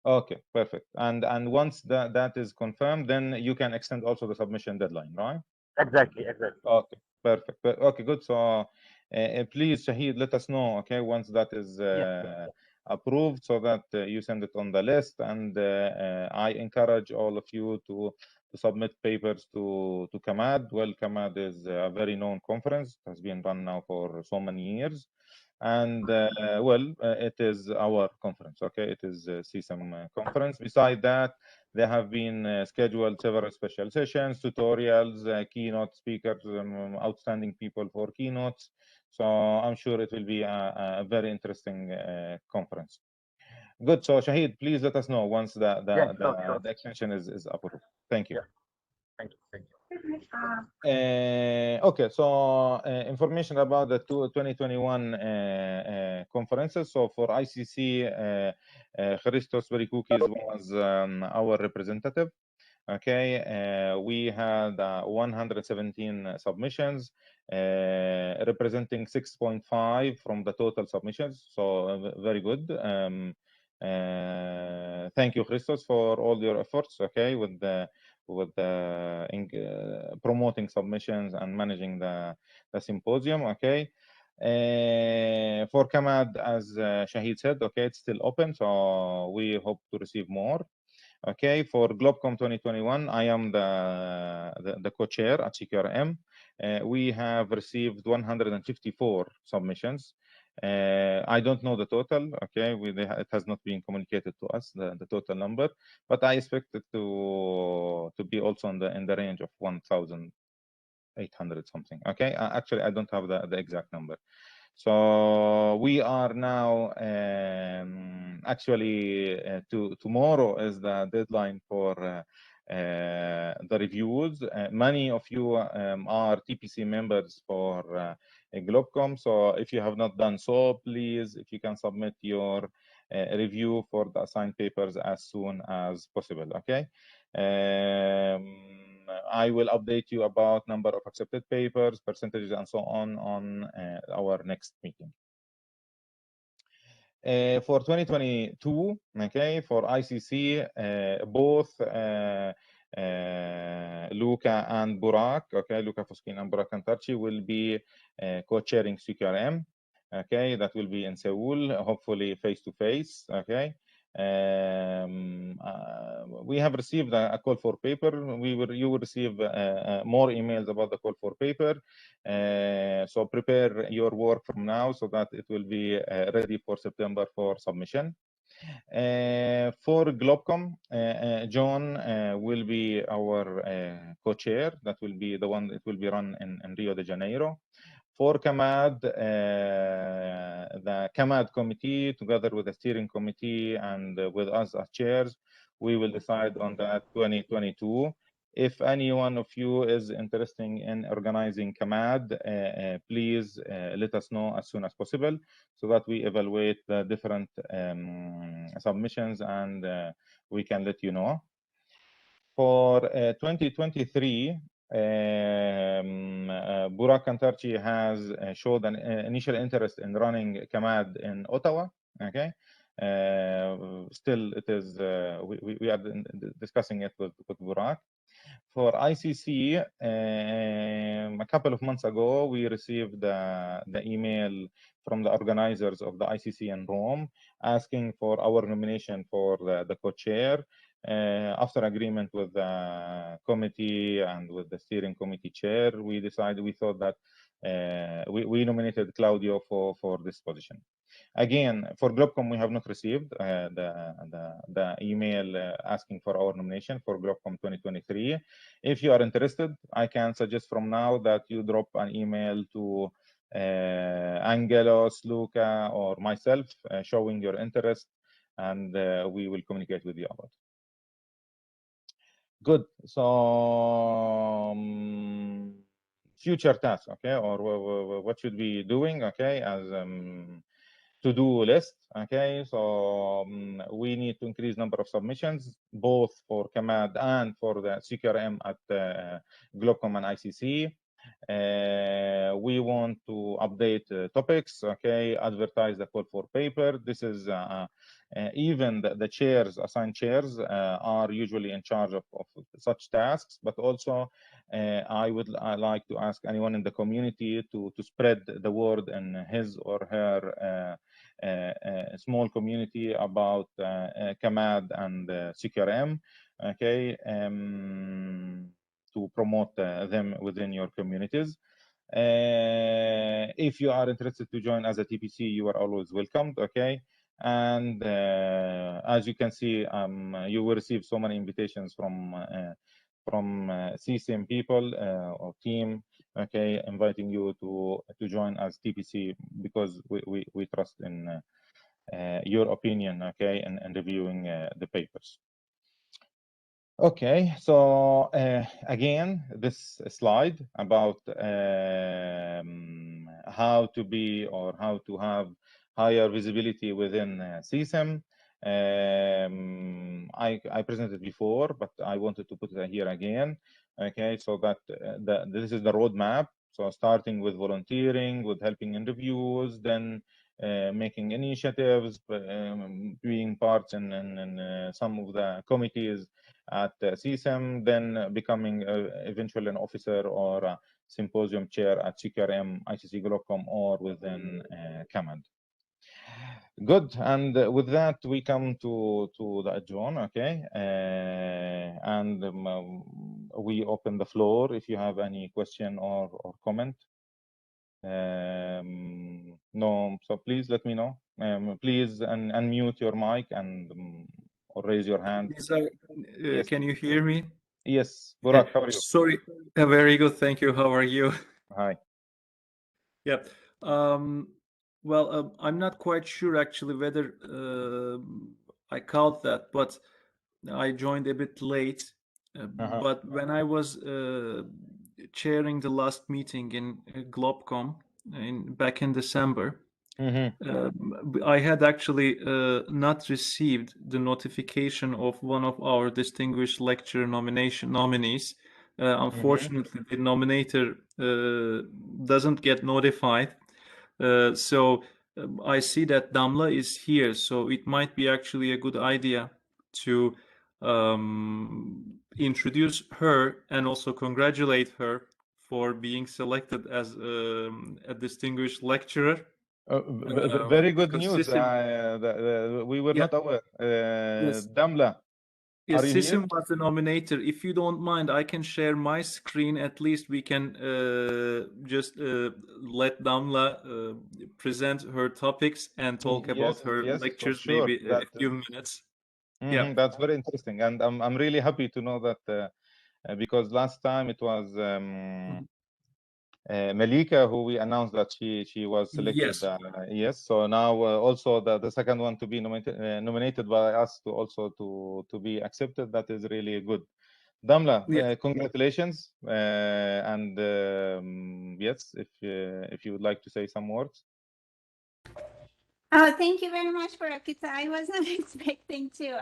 Okay, perfect. And once that is confirmed, then you can extend also the submission deadline, right? Exactly. Okay, perfect. Okay, good. So please, Shahid, let us know, okay, once that is approved, so that you send it on the list. And I encourage all of you to submit papers to CAMAD. Well, CAMAD is a very known conference. It has been run now for so many years. And it is our conference, okay? It is a CSIM conference. Beside that, there have been scheduled several special sessions, tutorials, keynote speakers, outstanding people for keynotes. So I'm sure it will be a very interesting conference. Good. So Shahid, please let us know once the extension is approved. Thank you. Yeah. Thank you. Thank you. Okay, so information about the 2021 conferences. So for ICC, Christos Verikoukis was our representative. Okay, we had 117 submissions, representing 6.5 from the total submissions. So very good. Thank you, Christos, for all your efforts. Okay, with promoting submissions and managing the symposium. Okay. For CAMAD, as Shahid said, okay, it's still open, so we hope to receive more. Okay, for GlobeCom 2021, I am the co-chair at CQRM. We have received 154 submissions. I don't know the total. Okay, it has not been communicated to us the total number, but I expect it to be also in the range of 1,800 something. Okay, actually I don't have the exact number. So we are now actually tomorrow is the deadline for the reviews. Many of you are TPC members for GlobeCom. So if you have not done so, please, if you can submit your review for the assigned papers as soon as possible. Okay. I will update you about number of accepted papers, percentages, and so on our next meeting. For 2022, okay, for ICC, both Luca and Burak, okay, Luca Foskin and Burak Kantarci will be co-chairing CQRM. Okay, that will be in Seoul, hopefully face-to-face. Okay. We have received a call for paper. You will receive more emails about the call for paper. So prepare your work from now so that it will be ready for September for submission. For GlobeCom, John will be our co-chair. That will be the one that will be run in Rio de Janeiro. For CAMAD, the CAMAD committee, together with the steering committee and with us as chairs, we will decide on that 2022. If any one of you is interested in organizing CAMAD, please let us know as soon as possible so that we evaluate the different submissions and we can let you know. For 2023, Burak Kantarci has showed an initial interest in running CAMAD in Ottawa. Okay, still it is we are discussing it with Burak. For ICC, a couple of months ago, we received the email from the organizers of the ICC in Rome asking for our nomination for the co-chair. After agreement with the committee and with the steering committee chair, we thought that we nominated Claudio for this position. Again, for GlobeCom, we have not received the email asking for our nomination for GlobeCom 2023. If you are interested, I can suggest from now that you drop an email to Angelos, Luca, or myself showing your interest, and we will communicate with you about it. Good. So future tasks, okay, or what should we be doing, okay, as to-do list. Okay, so we need to increase number of submissions, both for CAMAD and for the CQRM at GlobeCom and ICC. We want to update topics, okay, advertise the call for paper. This is even the chairs, assigned chairs, are usually in charge of such tasks, but also I would like to ask anyone in the community to spread the word in his or her small community about CAMAD and CQRM, okay, to promote them within your communities. If you are interested to join as a TPC, you are always welcomed, okay? And as you can see, you will receive so many invitations from CSIM people or team, okay, inviting you to join as TPC because we trust in your opinion, okay, and reviewing the papers. Okay, so again, this slide about how to be or how to have higher visibility within CSIM. I presented before, but I wanted to put it here again. Okay, so that this is the roadmap. So starting with volunteering, with helping in reviews, then making initiatives, being part in some of the committees at CSIM, then becoming eventually an officer or a symposium chair at CQRM, ICC Globcom, or within CAMAD. Good, and with that we come to the adjourn, okay, and we open the floor if you have any question or comment. No, so please let me know. Please unmute your mic and or raise your hand. Yes. Can you hear me? Yes, Burak, how are you? Sorry, very good, thank you. How are you? Hi. Yeah. Well, I'm not quite sure actually whether I caught that, but I joined a bit late. But when I was chairing the last meeting in Globcom back in December, I had actually not received the notification of one of our distinguished lecturer nominees. Unfortunately, the nominator doesn't get notified. So I see that Damla is here, so it might be actually a good idea to introduce her and also congratulate her for being selected as a distinguished lecturer. Very good news. We were not aware. Yes. Damla, yes, are you here? CSIM was the nominator. If you don't mind, I can share my screen. At least we can just let Damla present her topics and talk about her lectures, sure. Maybe a few minutes. Yeah, that's very interesting, and I'm really happy to know that because last time it was Malika who we announced that she was selected. Yes. So now also the second one to be nominated by us to also to be accepted. That is really good. Damla, congratulations, and yes, if you would like to say some words. Oh, thank you very much for Akita. I was not expecting to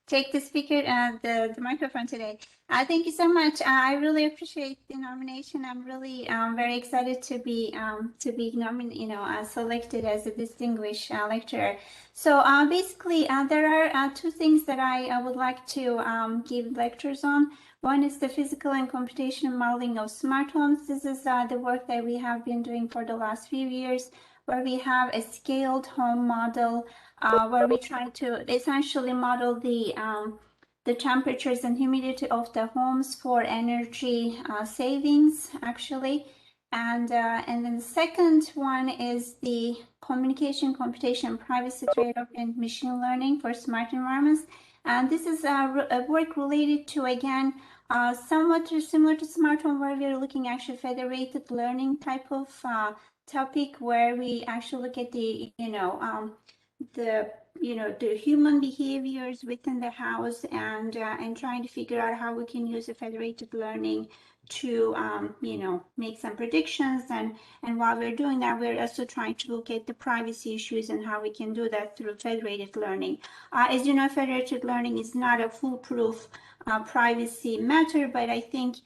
take the speaker the microphone today. Thank you so much. I really appreciate the nomination. I'm really very excited to be selected as a distinguished lecturer. So basically, there are two things that I would like to give lectures on. One is the physical and computational modeling of smart homes. This is the work that we have been doing for the last few years, where we have a scaled home model where we try to essentially model the temperatures and humidity of the homes for energy savings, actually. And then the second one is the communication, computation, privacy trade-off in machine learning for smart environments. And this is a work related to, again, somewhat similar to smart home, where we're looking actually federated learning type of topic, where we actually look at the the human behaviors within the house and trying to figure out how we can use the federated learning to make some predictions, and while we're doing that, we're also trying to look at the privacy issues and how we can do that through federated learning. As you know, federated learning is not a foolproof privacy matter, but I think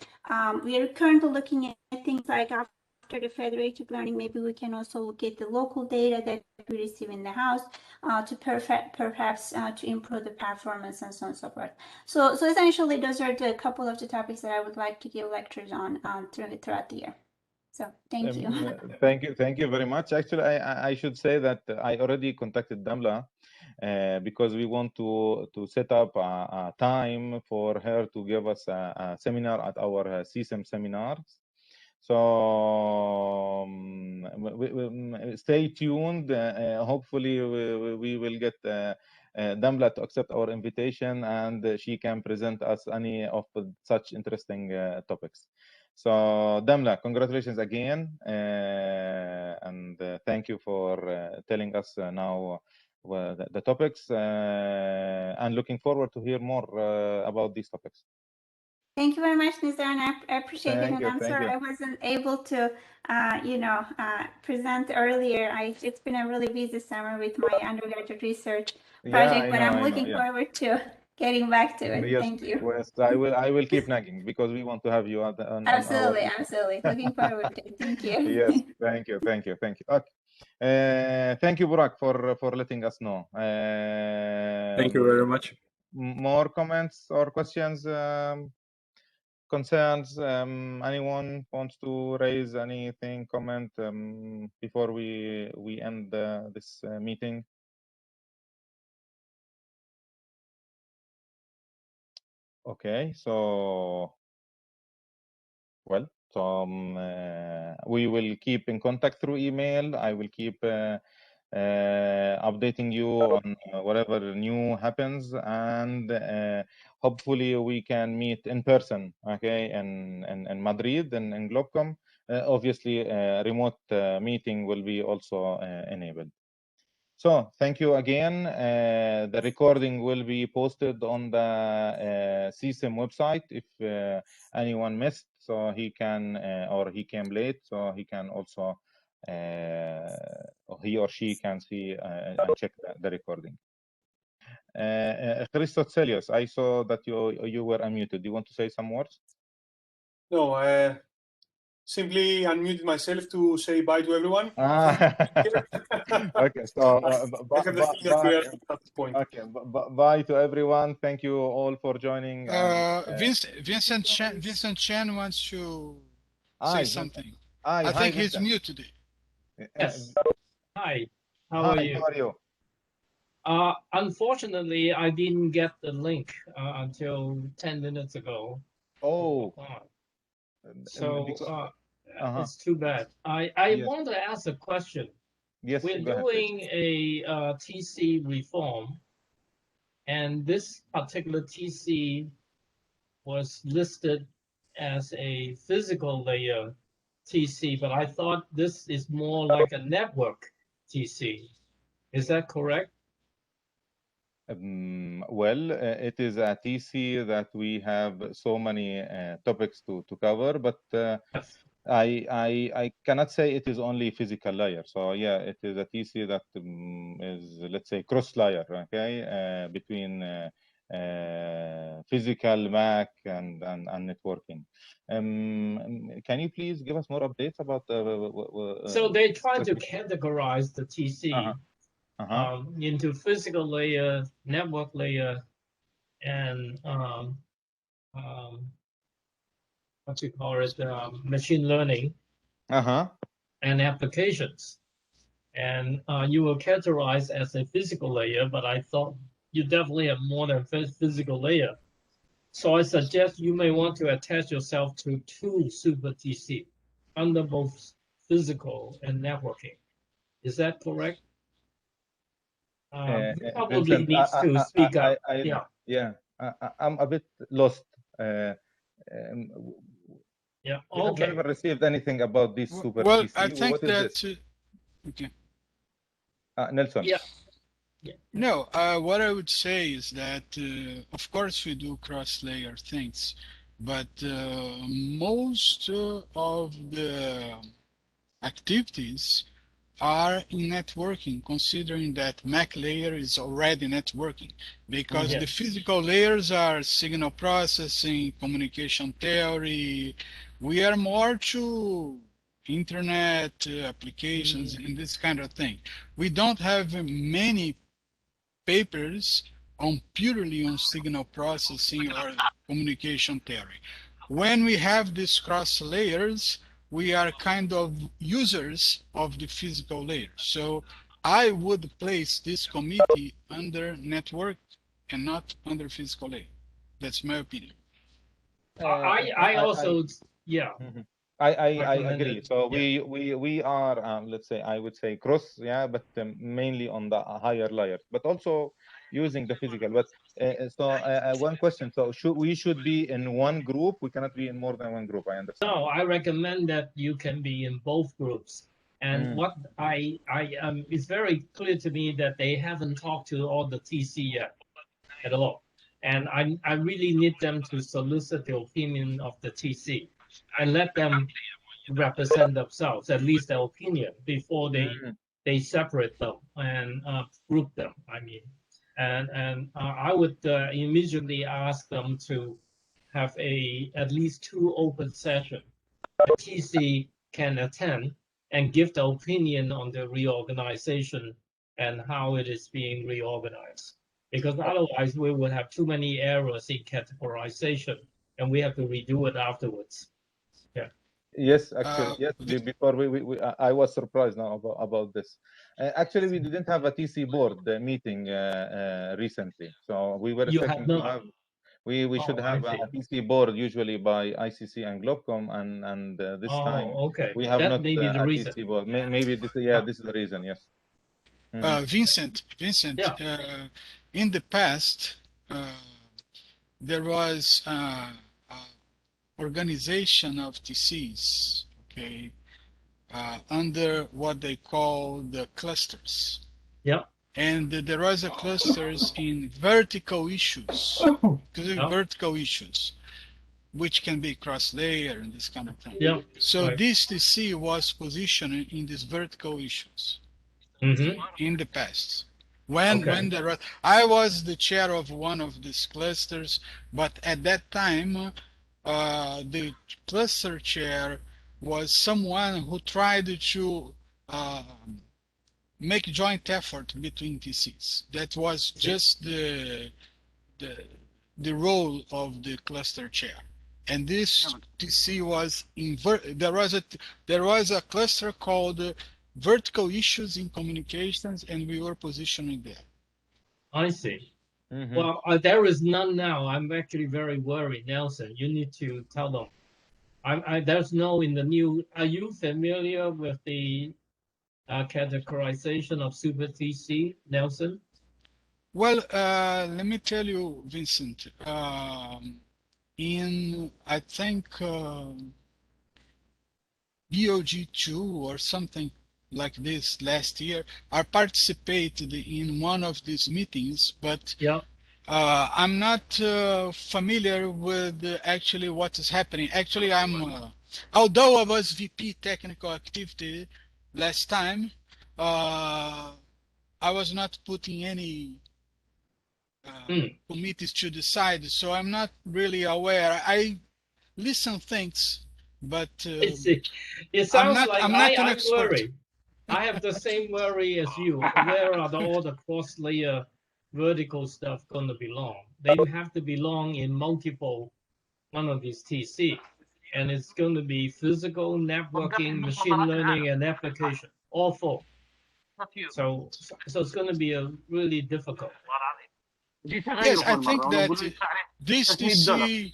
we are currently looking at things like after the federated learning, maybe we can also look at the local data that we receive in the house to perhaps to improve the performance and so on and so forth. So essentially, those are the couple of the topics that I would like to give lectures on throughout the year. So thank you. Thank you very much. Actually, I should say that I already contacted Damla because we want to set up a time for her to give us a seminar at our CSIM seminars. So stay tuned. Hopefully, we will get Damla to accept our invitation, and she can present us any of such interesting topics. So Damla, congratulations again, and thank you for telling us now the topics, and looking forward to hear more about these topics. Thank you very much, Nizar, and I appreciate it. And I'm sorry you. I wasn't able to, present earlier. It's been a really busy summer with my undergraduate research project, but I'm looking forward to getting back to it. Yes, thank you. Yes, I will keep nagging because we want to have you on absolutely. Looking forward to it. Thank you. Yes, thank you. Okay. Thank you, Burak, for letting us know. Thank you very much. More comments or questions, concerns? Anyone wants to raise anything, comment before we end this meeting? Okay, so well, so we will keep in contact through email. I will keep updating you on whatever new happens, and hopefully we can meet in person, okay, in Madrid and in Globcom. Obviously, remote meeting will be also enabled. So thank you again. The recording will be posted on the CSIM website if anyone missed, so he can, or he came late, so he can also, he or she can see and check the recording. Christos, I saw that you were unmuted. Do you want to say some words? No, simply unmuted myself to say bye to everyone. Okay, so I have the feeling that we are at this point. Okay, bye to everyone. Thank you all for joining. Vincent Chen wants to say something. I think he's muted. Yes. Hi. How are you? How are you? Unfortunately, I didn't get the link until 10 minutes ago. Oh. So it's too bad. I want to ask a question. Yes, we're doing a TC reform, and this particular TC was listed as a physical layer TC, but I thought this is more like a network TC. Is that correct? Well, it is a TC that we have so many topics to cover, but I cannot say it is only physical layer. So yeah, it is a TC that is, let's say, cross layer, okay, between physical MAC and networking. Can you please give us more updates about so they try to categorize the TC into physical layer, network layer, and what you call it, machine learning, and applications. And you were categorized as a physical layer, but I thought you definitely have more than physical layer. So I suggest you may want to attach yourself to two super TC under both physical and networking. Is that correct? Probably Vincent, needs to speak up. I'm a bit lost. Yeah. We have never received anything about this super TC. I think that. Okay. Nelson. Yeah. No, what I would say is that, of course, we do cross-layer things, but most of the activities are in networking, considering that MAC layer is already networking, because the physical layers are signal processing, communication theory. We are more to internet applications and this kind of thing. We don't have many papers purely on signal processing or communication theory. When we have these cross layers, we are kind of users of the physical layer. So I would place this committee under network and not under physical layer. That's my opinion. I also, yeah. I agree. So we are, let's say, I would say cross, yeah, but mainly on the higher layers, but also using the physical. But one question: so we should be in one group? We cannot be in more than one group. I understand. No, I recommend that you can be in both groups. And what it's very clear to me that they haven't talked to all the TC yet at all. And I really need them to solicit the opinion of the TC and let them represent themselves, at least their opinion, before they separate them and group them. I mean, and I would immediately ask them to have at least 2 open sessions. The TC can attend and give the opinion on the reorganization and how it is being reorganized. Because otherwise we will have too many errors in categorization and we have to redo it afterwards. Yeah. Yes, actually, yes. Before I was surprised now about this. Actually, we didn't have a TC board meeting recently, so we were expecting to have. We should have a TC board usually by ICC and Globcom, and this time we have not a TC board. Maybe this, this is the reason. Yes. Vincent, in the past, there was organization of TCs, okay, under what they call the clusters. Yeah. And there was a clusters in vertical issues, vertical issues, which can be cross-layer and this kind of thing. Yeah. So this TC was positioned in these vertical issues in the past. When there was, I was the chair of one of these clusters, but at that time, the cluster chair was someone who tried to make joint effort between TCs. That was just the role of the cluster chair. And this TC was there was a cluster called vertical issues in communications, and we were positioning there. I see. Well, there is none now. I'm actually very worried, Nelson. You need to tell them. There's no in the new. Are you familiar with the categorization of Super TC, Nelson? Well, let me tell you, Vincent. In I think BOG2 or something like this last year, I participated in one of these meetings, but I'm not familiar with actually what is happening. Actually, although I was VP technical activity last time, I was not putting any committees to decide, so I'm not really aware. I listen things, but it sounds I'm not an expert. Worried. I have the same worry as you. Where are all the cross-layer vertical stuff going to belong? They have to belong in multiple one of these TC, and it's going to be physical, networking, machine learning, and application, all 4. So it's going to be a really difficult. Yes, I think that this TC,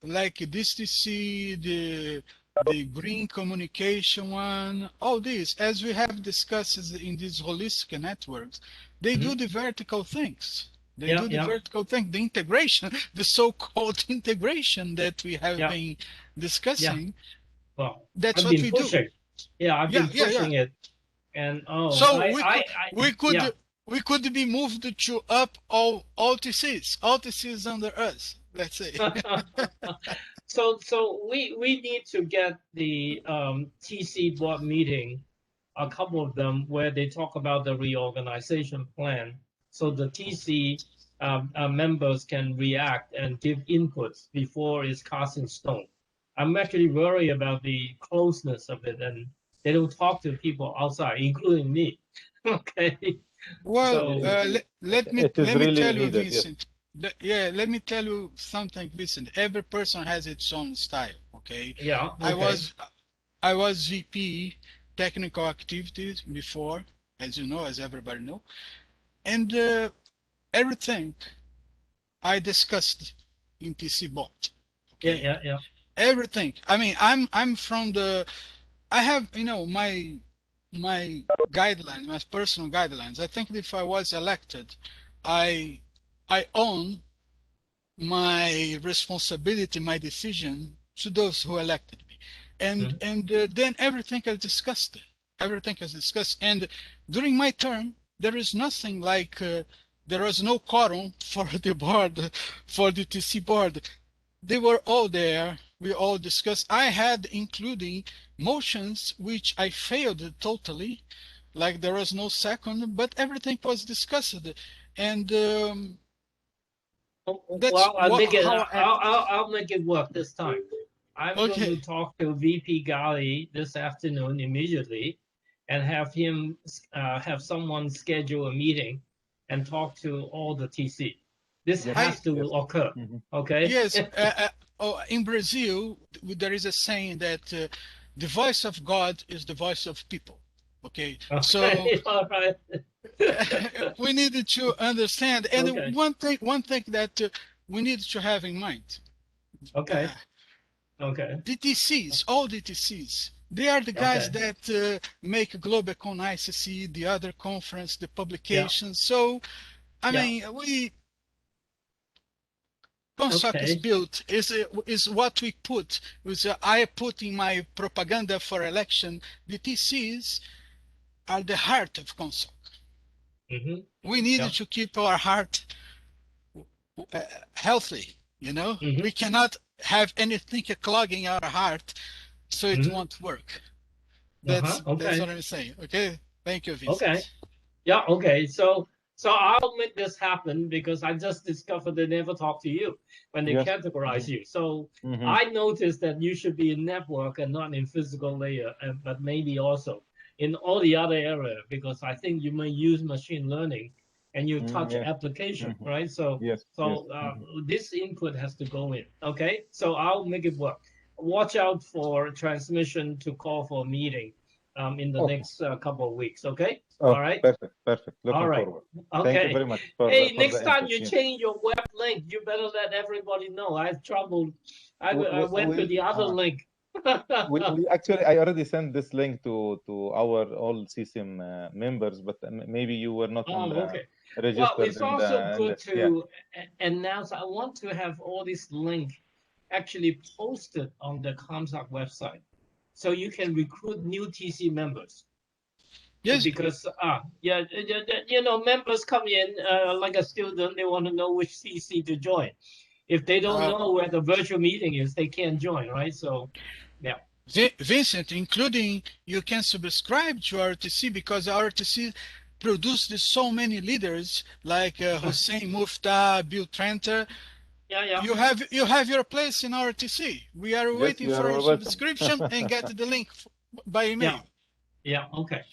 like this TC, the green communication one, all this, as we have discussed in these holistic networks, they do the vertical things. They do the vertical thing, the integration, the so-called integration that we have been discussing. Well, that's what we do. Yeah, I've been pushing it. And so we could be moved to up all TCs under us, let's say. So we need to get the TC board meeting, a couple of them, where they talk about the reorganization plan, so the TC members can react and give inputs before it's cast in stone. I'm actually worried about the closeness of it, and they don't talk to people outside, including me. Okay. Well, let me tell you, Vincent. Yeah, let me tell you something, Vincent. Every person has its own style, okay? Yeah, okay. I was VP technical activities before, as you know, as everybody know, and everything I discussed in TC bot. Okay? Yeah. Everything. I mean, I'm from the. I have my guidelines, my personal guidelines. I think if I was elected, I own my responsibility, my decision to those who elected me, and then everything is discussed. Everything is discussed, and during my term, there is nothing like there was no quorum for the board, for the TC board. They were all there. We all discussed. I had including motions which I failed totally, like there was no second, but everything was discussed, and that's Well, I'll make it. how I. I'll make it work this time. I'm going to talk to VP Gali this afternoon immediately, and have him have someone schedule a meeting and talk to all the TC. This has to occur. Okay. Yes. In Brazil, there is a saying that the voice of God is the voice of people. Okay. So all right. we needed to understand, and Okay. one thing that we need to have in mind. Okay. Okay. DTCs, all DTCs, they are the guys that make Globecon ICC, the other conference, the publications. So, I mean, CONSOC is built, is what we put, I put in my propaganda for election. The TCs are the heart of CONSOC. We needed to keep our heart healthy, We cannot have anything clogging our heart, so it won't work. That's what I'm saying. Okay, thank you, Vincent. Okay, yeah, okay. So I'll make this happen because I just discovered they never talk to you when they categorize you. So I noticed that you should be in network and not in physical layer, but maybe also in all the other area, because I think you may use machine learning and you touch application, right? So this input has to go in. Okay, so I'll make it work. Watch out for transmission to call for a meeting in the next couple of weeks. Okay. All right. Perfect. Looking forward. Okay. Thank you very much. Hey, next time you change your web link, you better let everybody know. I had trouble. I went to the other link. we actually, I already sent this link to our all CSIM members, but maybe you were not on the registered. Well, it's also good to announce. I want to have all this link actually posted on the ComSoc website, so you can recruit new TC members. Yes, because members come in like a student, they want to know which CC to join. If they don't know where the virtual meeting is, they can't join, right? So, yeah. Vincent, including you can subscribe to RTC because RTC produced so many leaders like Hussein Mufta, Bill Trenter. Yeah. You have your place in RTC. We are waiting for your subscription and get the link by email. Yeah. Okay.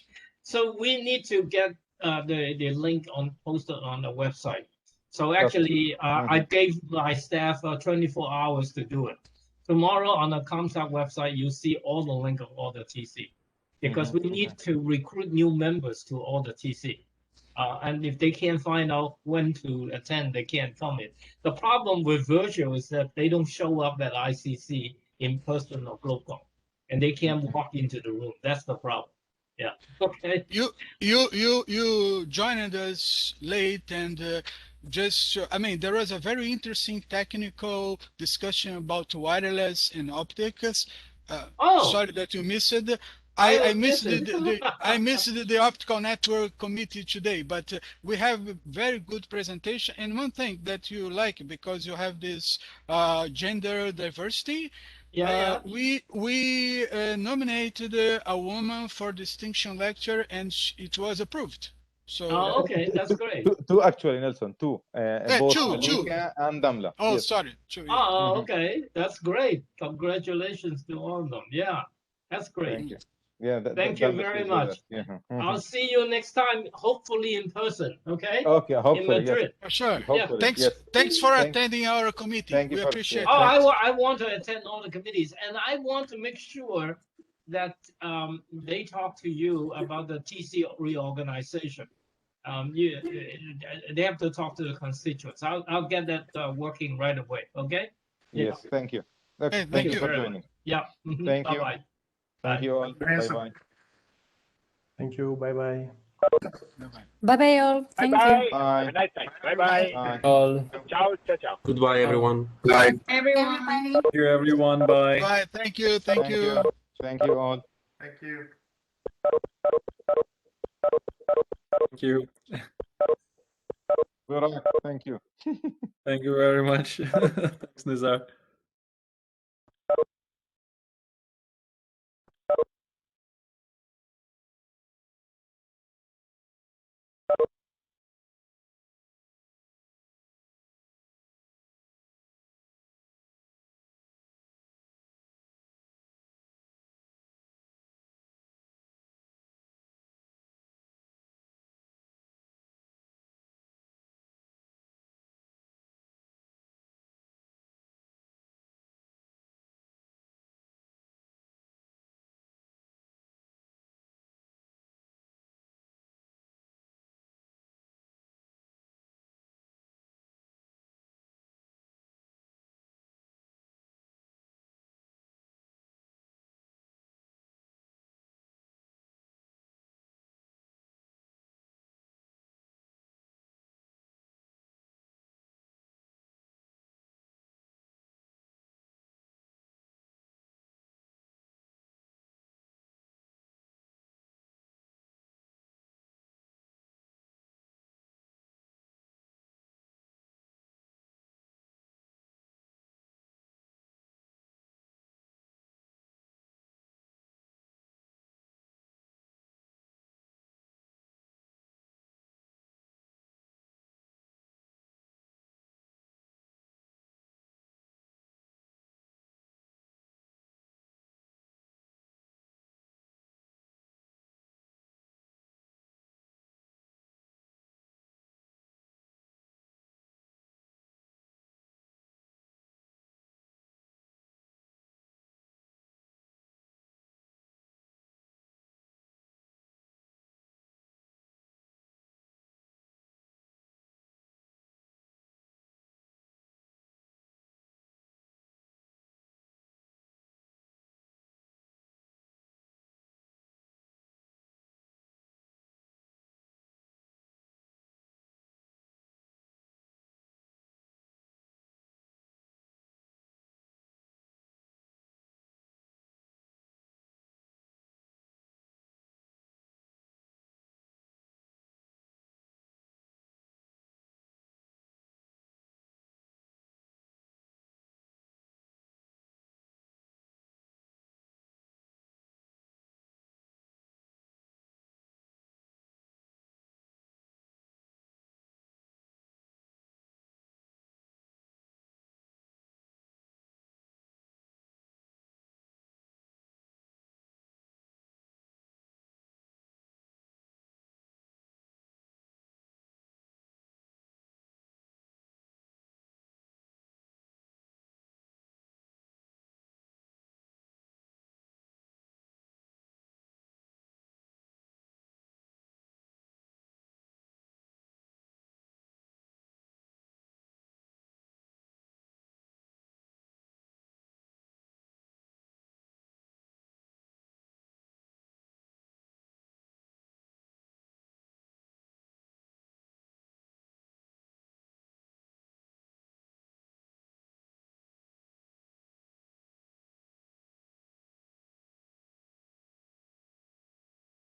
So we need to get the link posted on the website. So actually, I gave my staff 24 hours to do it. Tomorrow on the ComSoc website, you see all the link of all the TC, because we need to recruit new members to all the TC. And if they can't find out when to attend, they can't come in. The problem with virtual is that they don't show up at ICC in person or Globecon, and they can't walk into the room. That's the problem. Yeah. Okay. You joined us late, and I mean, there was a very interesting technical discussion about wireless and optics. Sorry that you missed it. I missed I missed the optical network committee today, but we have a very good presentation. And one thing that you like, because you have this gender diversity. We nominated a woman for distinction lecture, and it was approved. So okay, that's great. Two actually, Nelson. Two. Both two. And Damla. Oh, sorry. Two, okay, that's great. Congratulations to all of them. Yeah, that's great. Thank you. Yeah. Thank you very much. Yeah. I'll see you next time, hopefully in person. Okay. Okay. Hopefully. In Madrid. For sure. Hopefully, Thanks. yes. Thanks for attending our committee. Thank you We for- appreciate yeah, it. Oh, I want to attend all the committees, and I want to make sure that they talk to you about the TC reorganization. They have to talk to the constituents. I'll get that working right away. Okay. Yes. Thank you. Okay, Hey, thank you for joining. Yeah. Thank you. Bye-bye. Thank you all. Bye bye. Thank you. Bye bye. Bye bye all. Thank you. Bye. Have a nice night. Bye-bye. Bye. All. Ciao, ciao, ciao. Goodbye, everyone. Everyone. Thank you, everyone. Bye. Bye. Thank you. Thank you. Thank you all. Thank you. Thank you. Burak, thank you. Thank you very much. Thanks, Nizar.